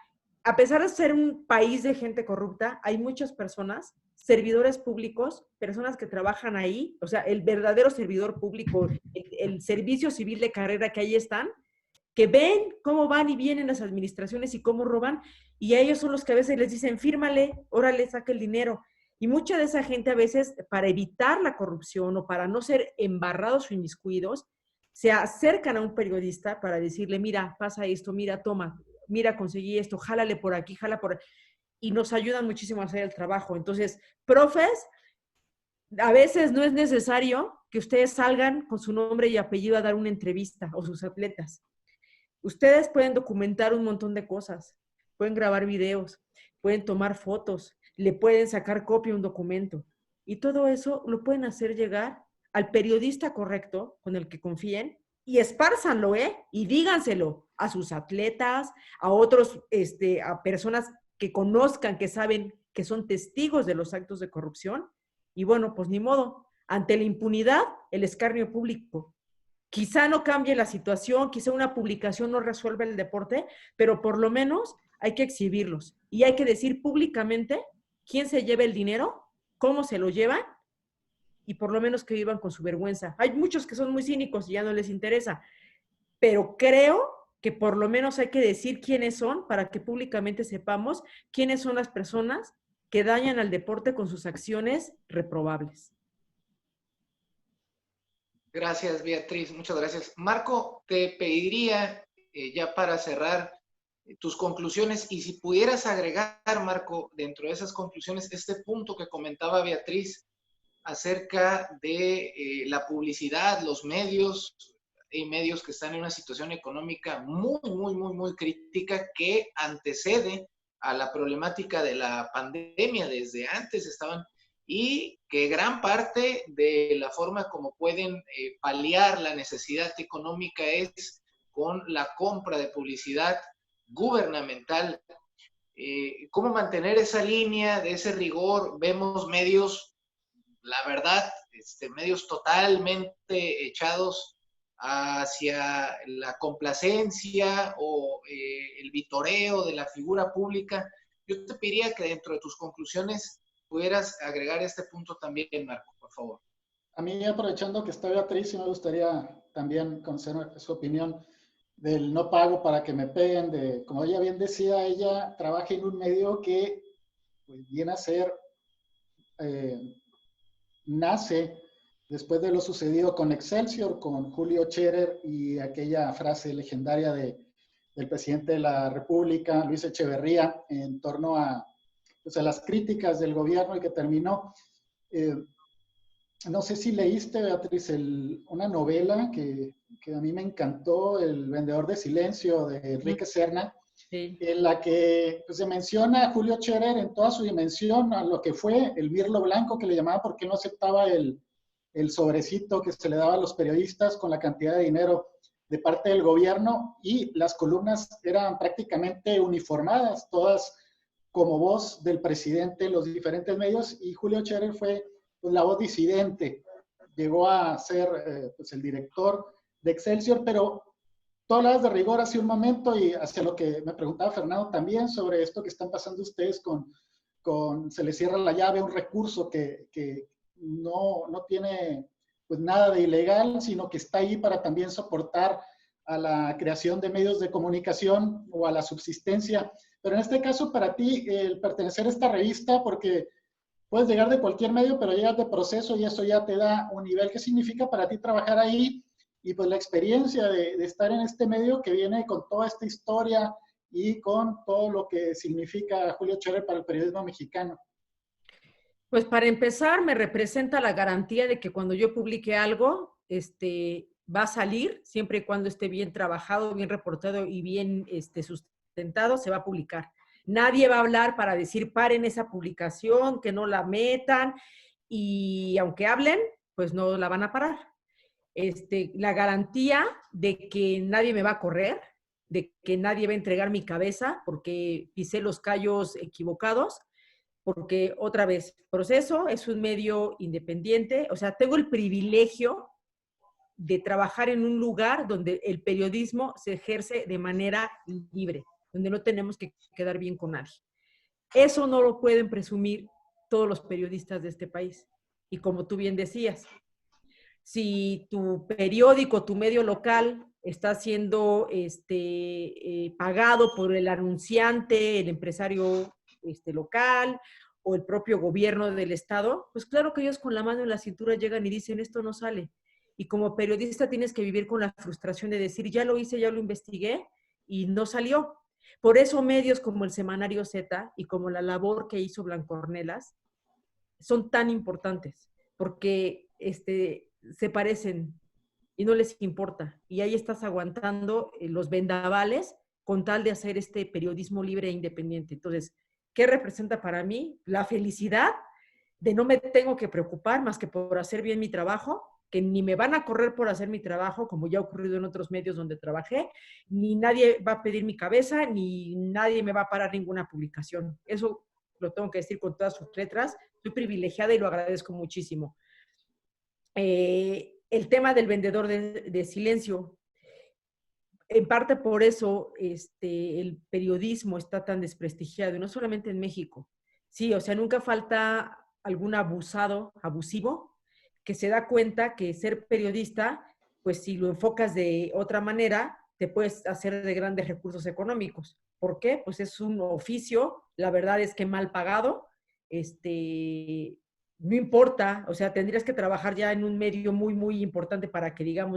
a pesar de ser un país de gente corrupta, hay muchas personas, servidores públicos, personas que trabajan ahí, o sea, el verdadero servidor público, el servicio civil de carrera que ahí están, que ven cómo van y vienen las administraciones y cómo roban, y a ellos son los que a veces les dicen, fírmale, órale, saca el dinero. Y mucha de esa gente a veces, para evitar la corrupción o para no ser embarrados o inmiscuidos, se acercan a un periodista para decirle, mira, pasa esto, mira, toma, mira, conseguí esto, jálale por aquí, jala por... Y nos ayudan muchísimo a hacer el trabajo. Entonces, profes, a veces no es necesario que ustedes salgan con su nombre y apellido a dar una entrevista o sus atletas. Ustedes pueden documentar un montón de cosas, pueden grabar videos, pueden tomar fotos, le pueden sacar copia a un documento. Y todo eso lo pueden hacer llegar al periodista correcto con el que confíen y espárzanlo, y díganselo a sus atletas, a otros, a personas que conozcan, que saben que son testigos de los actos de corrupción. Y bueno, pues ni modo, ante la impunidad, el escarnio público. Quizá no cambie la situación, quizá una publicación no resuelva el deporte, pero por lo menos hay que exhibirlos y hay que decir públicamente quién se lleva el dinero, cómo se lo llevan y por lo menos que vivan con su vergüenza. Hay muchos que son muy cínicos y ya no les interesa, pero creo que por lo menos hay que decir quiénes son para que públicamente sepamos quiénes son las personas que dañan al deporte con sus acciones reprobables. Gracias, Beatriz. Muchas gracias. Marco, te pediría ya para cerrar tus conclusiones y si pudieras agregar, Marco, dentro de esas conclusiones, este punto que comentaba Beatriz acerca de la publicidad, los medios, hay medios que están en una situación económica muy crítica que antecede a la problemática de la pandemia. Desde antes estaban, y que gran parte de la forma como pueden paliar la necesidad económica es con la compra de publicidad gubernamental. ¿Cómo mantener esa línea de ese rigor? Vemos medios, la verdad, medios totalmente echados hacia la complacencia o el vitoreo de la figura pública. Yo te pediría que dentro de tus conclusiones pudieras agregar este punto también, Marco, por favor. A mí, aprovechando que está Beatriz, sí me gustaría también conocer su opinión del no pago para que me peguen, como ella bien decía, ella trabaja en un medio que pues, viene a ser, nace después de lo sucedido con Excelsior, con Julio Scherer y aquella frase legendaria del presidente de la República, Luis Echeverría, en torno a las críticas del gobierno y que terminó. No sé si leíste, Beatriz, una novela que a mí me encantó, El vendedor de silencio, de Enrique Serna, sí, en la que pues, se menciona a Julio Scherer en toda su dimensión, a lo que fue el mirlo blanco que le llamaba porque no aceptaba el sobrecito que se le daba a los periodistas con la cantidad de dinero de parte del gobierno, y las columnas eran prácticamente uniformadas, todas como voz del presidente en los diferentes medios, y Julio Scherer fue pues, la voz disidente. Llegó a ser pues, el director de Excelsior, pero tú hablabas de rigor hace un momento y hacia lo que me preguntaba Fernando también sobre esto que están pasando ustedes con se les cierra la llave, un recurso que no tiene pues nada de ilegal, sino que está ahí para también soportar a la creación de medios de comunicación o a la subsistencia. Pero en este caso, para ti, el pertenecer a esta revista, porque puedes llegar de cualquier medio, pero llegas de Proceso y eso ya te da un nivel. ¿Qué significa para ti trabajar ahí? Y pues la experiencia de estar en este medio que viene con toda esta historia y con todo lo que significa Julio Scherer para el periodismo mexicano. Pues para empezar, me representa la garantía de que cuando yo publique algo, va a salir, siempre y cuando esté bien trabajado, bien reportado y bien sustentado, se va a publicar. Nadie va a hablar para decir paren esa publicación, que no la metan, y aunque hablen, pues no la van a parar. La garantía de que nadie me va a correr, de que nadie va a entregar mi cabeza porque pisé los callos equivocados, porque otra vez, Proceso es un medio independiente, o sea, tengo el privilegio de trabajar en un lugar donde el periodismo se ejerce de manera libre, donde no tenemos que quedar bien con nadie. Eso no lo pueden presumir todos los periodistas de este país. Y como tú bien decías, si tu periódico, tu medio local está siendo pagado por el anunciante, el empresario local o el propio gobierno del estado, pues claro que ellos con la mano en la cintura llegan y dicen, esto no sale. Y como periodista tienes que vivir con la frustración de decir, ya lo hice, ya lo investigué y no salió. Por eso medios como el Semanario Z y como la labor que hizo Blanco Ornelas son tan importantes, porque se parecen y no les importa. Y ahí estás aguantando los vendavales con tal de hacer este periodismo libre e independiente. Entonces, ¿qué representa para mí? La felicidad de no me tengo que preocupar más que por hacer bien mi trabajo, que ni me van a correr por hacer mi trabajo, como ya ha ocurrido en otros medios donde trabajé, ni nadie va a pedir mi cabeza, ni nadie me va a parar ninguna publicación. Eso lo tengo que decir con todas sus letras. Soy privilegiada y lo agradezco muchísimo. El tema del vendedor de silencio, en parte por eso el periodismo está tan desprestigiado, y no solamente en México. Sí, o sea, nunca falta algún abusivo, que se da cuenta que ser periodista, pues si lo enfocas de otra manera, te puedes hacer de grandes recursos económicos. ¿Por qué? Pues es un oficio, la verdad es que mal pagado, no importa, o sea, tendrías que trabajar ya en un medio muy, muy importante para que, digas,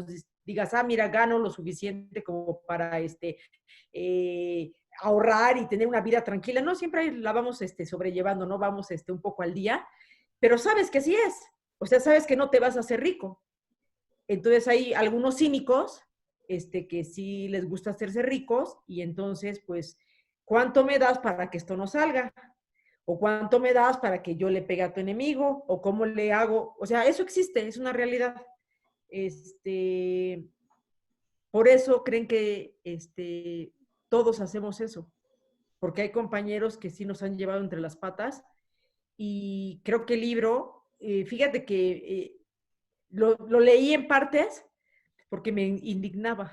mira, gano lo suficiente como para ahorrar y tener una vida tranquila. No, siempre la vamos sobrellevando, ¿no? Vamos un poco al día, pero sabes que sí es. O sea, sabes que no te vas a hacer rico. Entonces hay algunos cínicos que sí les gusta hacerse ricos y entonces, pues, ¿cuánto me das para que esto no salga? ¿O cuánto me das para que yo le pegue a tu enemigo? ¿O cómo le hago? O sea, eso existe, es una realidad. Por eso creen que todos hacemos eso. Porque hay compañeros que sí nos han llevado entre las patas. Y creo que el libro, fíjate que lo leí en partes porque me indignaba.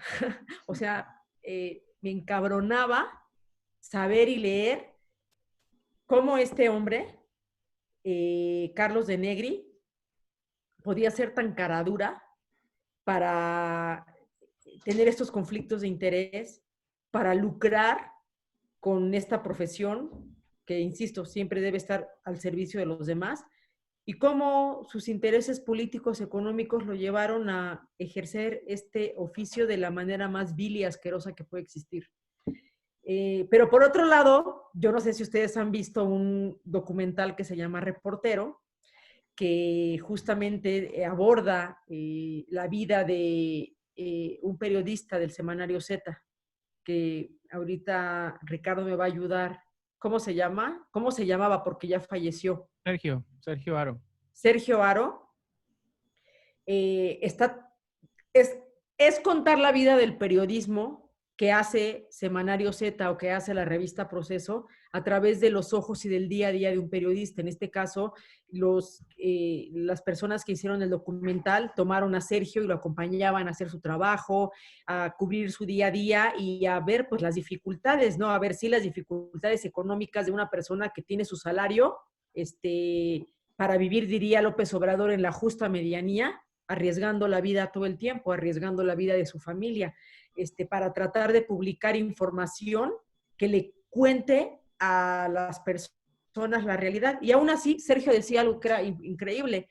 O sea, me encabronaba saber y leer cómo este hombre, Carlos de Negri, podía ser tan cara dura para tener estos conflictos de interés, para lucrar con esta profesión que, insisto, siempre debe estar al servicio de los demás, y cómo sus intereses políticos, económicos lo llevaron a ejercer este oficio de la manera más vil y asquerosa que puede existir. Pero por otro lado, yo no sé si ustedes han visto un documental que se llama Reportero, que justamente aborda la vida de un periodista del Semanario Z, que ahorita Ricardo me va a ayudar. ¿Cómo se llama? ¿Cómo se llamaba? Porque ya falleció. Sergio Haro. Sergio Haro. Es contar la vida del periodismo que hace Semanario Z o que hace la revista Proceso a través de los ojos y del día a día de un periodista. En este caso, las personas que hicieron el documental tomaron a Sergio y lo acompañaban a hacer su trabajo, a cubrir su día a día y a ver pues las dificultades, ¿no? A ver si las dificultades económicas de una persona que tiene su salario, para vivir, diría López Obrador, en la justa medianía, arriesgando la vida todo el tiempo, arriesgando la vida de su familia, para tratar de publicar información que le cuente a las personas la realidad. Y aún así, Sergio decía algo que era increíble.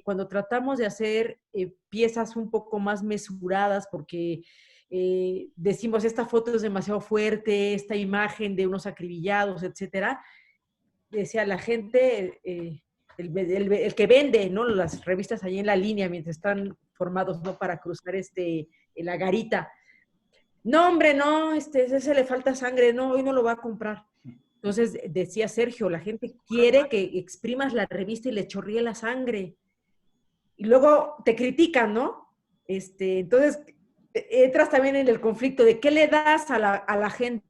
Cuando tratamos de hacer piezas un poco más mesuradas, porque decimos, esta foto es demasiado fuerte, esta imagen de unos acribillados, etcétera, decía la gente, el que vende, ¿no?, las revistas allí en la línea, mientras están formados, ¿no?, para cruzar la garita. No, hombre, no, ese le falta sangre, no, hoy no lo va a comprar. Entonces, decía Sergio, la gente quiere que exprimas la revista y le chorríe la sangre. Y luego te critican, ¿no? Entonces, entras también en el conflicto de qué le das a la gente.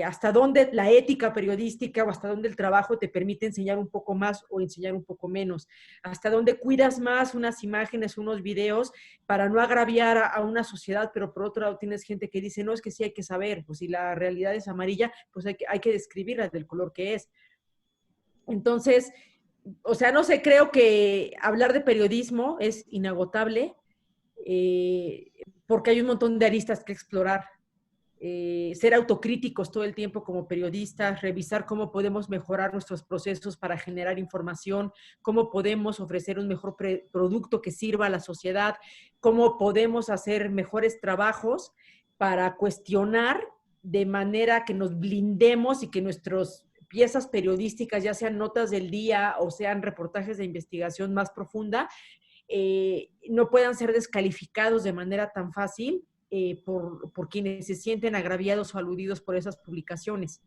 Hasta dónde la ética periodística o hasta dónde el trabajo te permite enseñar un poco más o enseñar un poco menos, hasta dónde cuidas más unas imágenes, unos videos para no agraviar a una sociedad, pero por otro lado tienes gente que dice, no, es que sí hay que saber, pues si la realidad es amarilla, pues hay que describirla del color que es. Entonces, o sea, no sé, creo que hablar de periodismo es inagotable porque hay un montón de aristas que explorar. Ser autocríticos todo el tiempo como periodistas, revisar cómo podemos mejorar nuestros procesos para generar información, cómo podemos ofrecer un mejor producto que sirva a la sociedad, cómo podemos hacer mejores trabajos para cuestionar de manera que nos blindemos y que nuestras piezas periodísticas, ya sean notas del día o sean reportajes de investigación más profunda, no puedan ser descalificados de manera tan fácil por quienes se sienten agraviados o aludidos por esas publicaciones.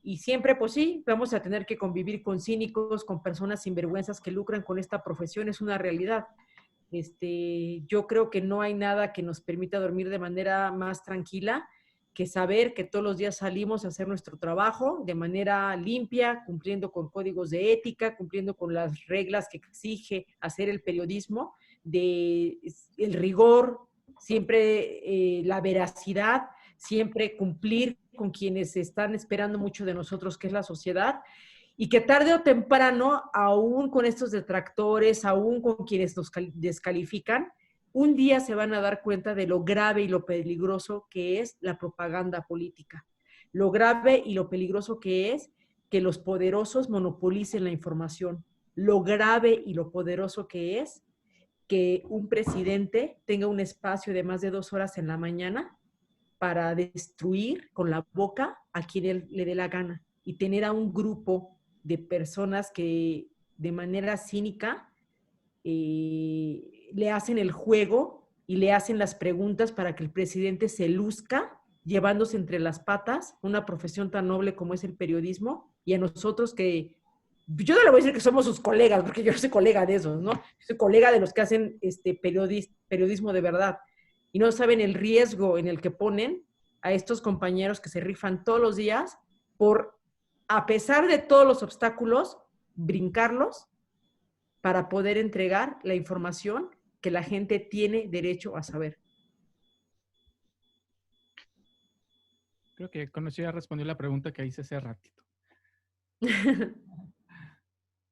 Y siempre, pues sí, vamos a tener que convivir con cínicos, con personas sinvergüenzas que lucran con esta profesión, es una realidad. Yo creo que no hay nada que nos permita dormir de manera más tranquila que saber que todos los días salimos a hacer nuestro trabajo de manera limpia, cumpliendo con códigos de ética, cumpliendo con las reglas que exige hacer el periodismo, el rigor, siempre la veracidad, siempre cumplir con quienes están esperando mucho de nosotros, que es la sociedad, y que tarde o temprano, aún con estos detractores, aún con quienes nos descalifican, un día se van a dar cuenta de lo grave y lo peligroso que es la propaganda política, lo grave y lo peligroso que es que los poderosos monopolicen la información, lo grave y lo poderoso que es que un presidente tenga un espacio de más de 2 horas en la mañana para destruir con la boca a quien él le dé la gana y tener a un grupo de personas que de manera cínica le hacen el juego y le hacen las preguntas para que el presidente se luzca llevándose entre las patas una profesión tan noble como es el periodismo, y a nosotros que yo no le voy a decir que somos sus colegas, porque yo no soy colega de esos, ¿no? Soy colega de los que hacen periodismo de verdad y no saben el riesgo en el que ponen a estos compañeros que se rifan todos los días por, a pesar de todos los obstáculos, brincarlos para poder entregar la información que la gente tiene derecho a saber. Creo que con eso ya respondió la pregunta que hice hace ratito.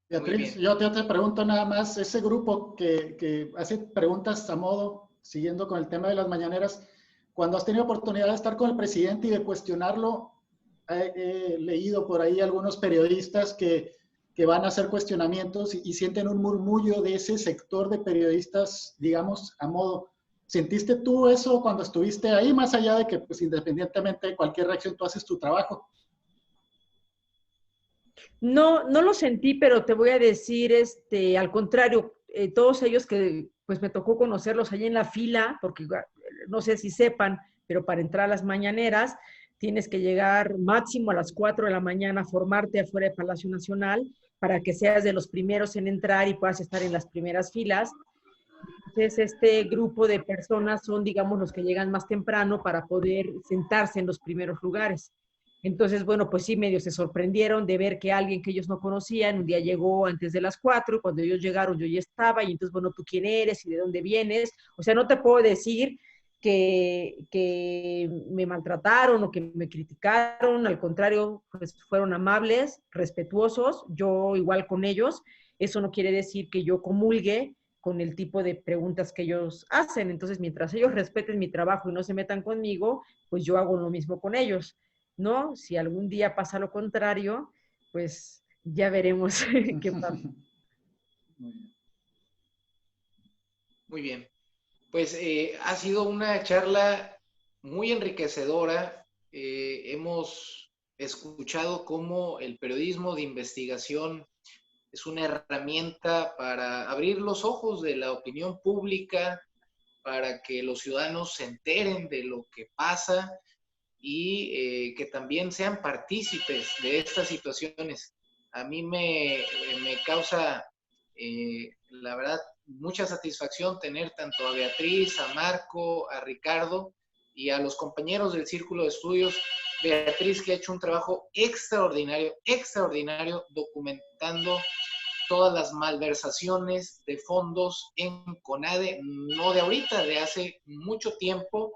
Beatriz, yo te pregunto nada más, ese grupo que hace preguntas a modo, siguiendo con el tema de las mañaneras, cuando has tenido oportunidad de estar con el presidente y de cuestionarlo, he leído por ahí algunos periodistas que van a hacer cuestionamientos y sienten un murmullo de ese sector de periodistas, digamos, a modo. ¿Sentiste tú eso cuando estuviste ahí, más allá de que, pues, independientemente de cualquier reacción, tú haces tu trabajo? No, no lo sentí, pero te voy a decir, al contrario, todos ellos que pues me tocó conocerlos allí en la fila, porque no sé si sepan, pero para entrar a las mañaneras tienes que llegar máximo a las 4 de la mañana a formarte afuera de Palacio Nacional para que seas de los primeros en entrar y puedas estar en las primeras filas. Entonces, este grupo de personas son, digamos, los que llegan más temprano para poder sentarse en los primeros lugares. Entonces, bueno, pues sí, medio se sorprendieron de ver que alguien que ellos no conocían un día llegó antes de las 4, y cuando ellos llegaron yo ya estaba, y entonces, bueno, ¿tú quién eres y de dónde vienes? O sea, no te puedo decir que me maltrataron o que me criticaron, al contrario, pues fueron amables, respetuosos, yo igual con ellos, eso no quiere decir que yo comulgue con el tipo de preguntas que ellos hacen. Entonces, mientras ellos respeten mi trabajo y no se metan conmigo, pues yo hago lo mismo con ellos, ¿no? Si algún día pasa lo contrario, pues ya veremos qué pasa. Muy bien. Muy bien. Pues ha sido una charla muy enriquecedora. Hemos escuchado cómo el periodismo de investigación es una herramienta para abrir los ojos de la opinión pública, para que los ciudadanos se enteren de lo que pasa y que también sean partícipes de estas situaciones. A mí me causa, la verdad, mucha satisfacción tener tanto a Beatriz, a Marco, a Ricardo y a los compañeros del Círculo de Estudios. Beatriz, que ha hecho un trabajo extraordinario, extraordinario, documentando todas las malversaciones de fondos en CONADE, no de ahorita, de hace mucho tiempo,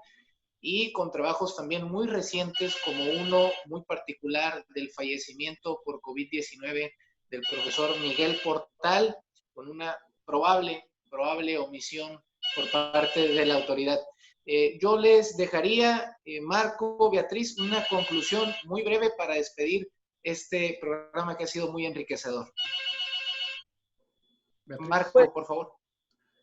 y con trabajos también muy recientes, como uno muy particular del fallecimiento por COVID-19 del profesor Miguel Portal, con una probable omisión por parte de la autoridad. Yo les dejaría, Marco, Beatriz, una conclusión muy breve para despedir este programa que ha sido muy enriquecedor. Beatriz. Marco, por favor.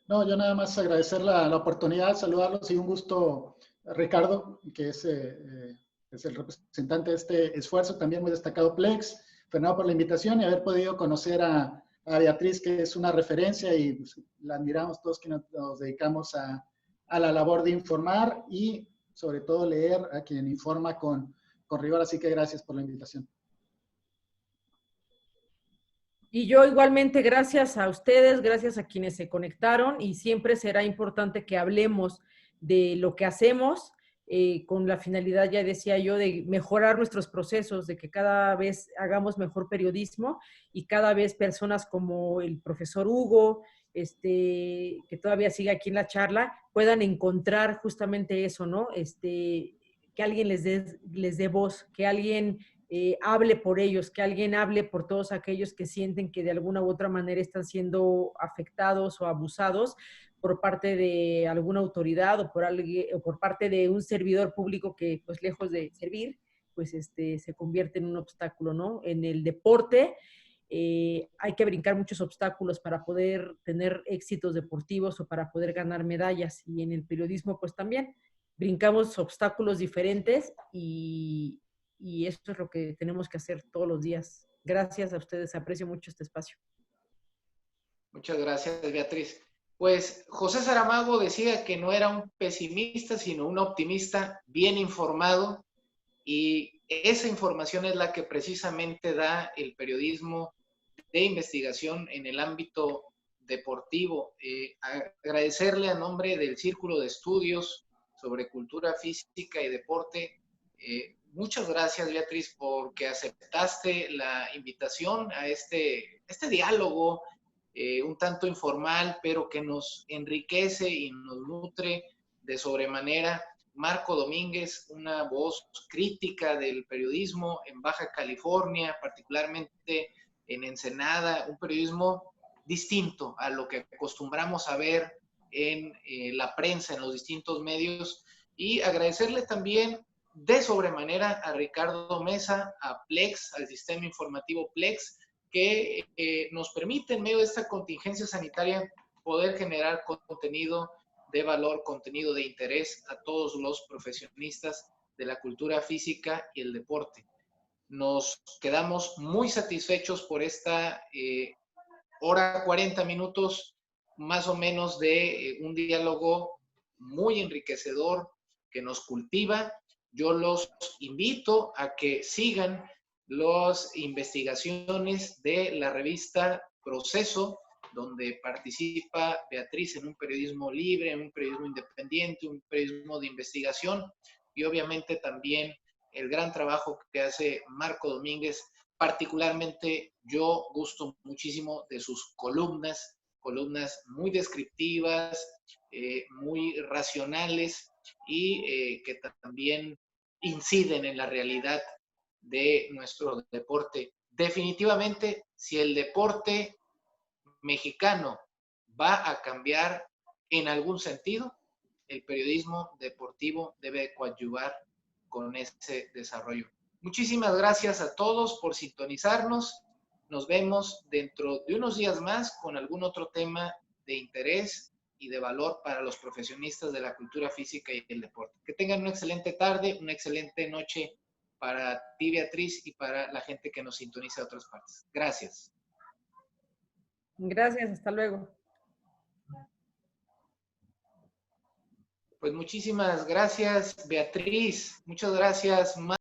No, yo nada más agradecer la oportunidad, saludarlos y un gusto, Ricardo, que es el representante de este esfuerzo, también muy destacado Plex, Fernando por la invitación y haber podido conocer a Beatriz, que es una referencia y pues, la admiramos todos que nos dedicamos a la labor de informar y sobre todo leer a quien informa con rigor, así que gracias por la invitación. Y yo igualmente, gracias a ustedes, gracias a quienes se conectaron y siempre será importante que hablemos de lo que hacemos con la finalidad, ya decía yo, de mejorar nuestros procesos, de que cada vez hagamos mejor periodismo y cada vez personas como el profesor Hugo, que todavía sigue aquí en la charla, puedan encontrar justamente eso, ¿no? Que alguien les dé voz, que alguien hable por ellos, que alguien hable por todos aquellos que sienten que de alguna u otra manera están siendo afectados o abusados por parte de alguna autoridad o por parte de un servidor público que, pues, lejos de servir, pues se convierte en un obstáculo, ¿no? En el deporte hay que brincar muchos obstáculos para poder tener éxitos deportivos o para poder ganar medallas, y en el periodismo pues también brincamos obstáculos diferentes y esto es lo que tenemos que hacer todos los días. Gracias a ustedes, aprecio mucho este espacio. Muchas gracias, Beatriz. Pues José Saramago decía que no era un pesimista, sino un optimista bien informado, y esa información es la que precisamente da el periodismo de investigación en el ámbito deportivo. Agradecerle a nombre del Círculo de Estudios sobre Cultura Física y Deporte. Muchas gracias, Beatriz, porque aceptaste la invitación a este diálogo un tanto informal, pero que nos enriquece y nos nutre de sobremanera. Marco Domínguez, una voz crítica del periodismo en Baja California, particularmente en Ensenada, un periodismo distinto a lo que acostumbramos a ver en la prensa, en los distintos medios, y agradecerle también de sobremanera a Ricardo Mesa, a Plex, al sistema informativo Plex, que nos permite en medio de esta contingencia sanitaria poder generar contenido de valor, contenido de interés a todos los profesionistas de la cultura física y el deporte. Nos quedamos muy satisfechos por esta hora 40 minutos más o menos de un diálogo muy enriquecedor que nos cultiva. Yo los invito a que sigan las investigaciones de la revista Proceso, donde participa Beatriz en un periodismo libre, en un periodismo independiente, un periodismo de investigación, y obviamente también el gran trabajo que hace Marco Domínguez. Particularmente yo gusto muchísimo de sus columnas muy descriptivas, muy racionales y que también inciden en la realidad de nuestro deporte. Definitivamente, si el deporte mexicano va a cambiar en algún sentido, el periodismo deportivo debe coadyuvar con ese desarrollo. Muchísimas gracias a todos por sintonizarnos. Nos vemos dentro de unos días más con algún otro tema de interés y de valor para los profesionistas de la cultura física y el deporte. Que tengan una excelente tarde, una excelente noche para ti, Beatriz, y para la gente que nos sintoniza de otras partes. Gracias. Gracias, hasta luego. Pues muchísimas gracias, Beatriz. Muchas gracias, Marco.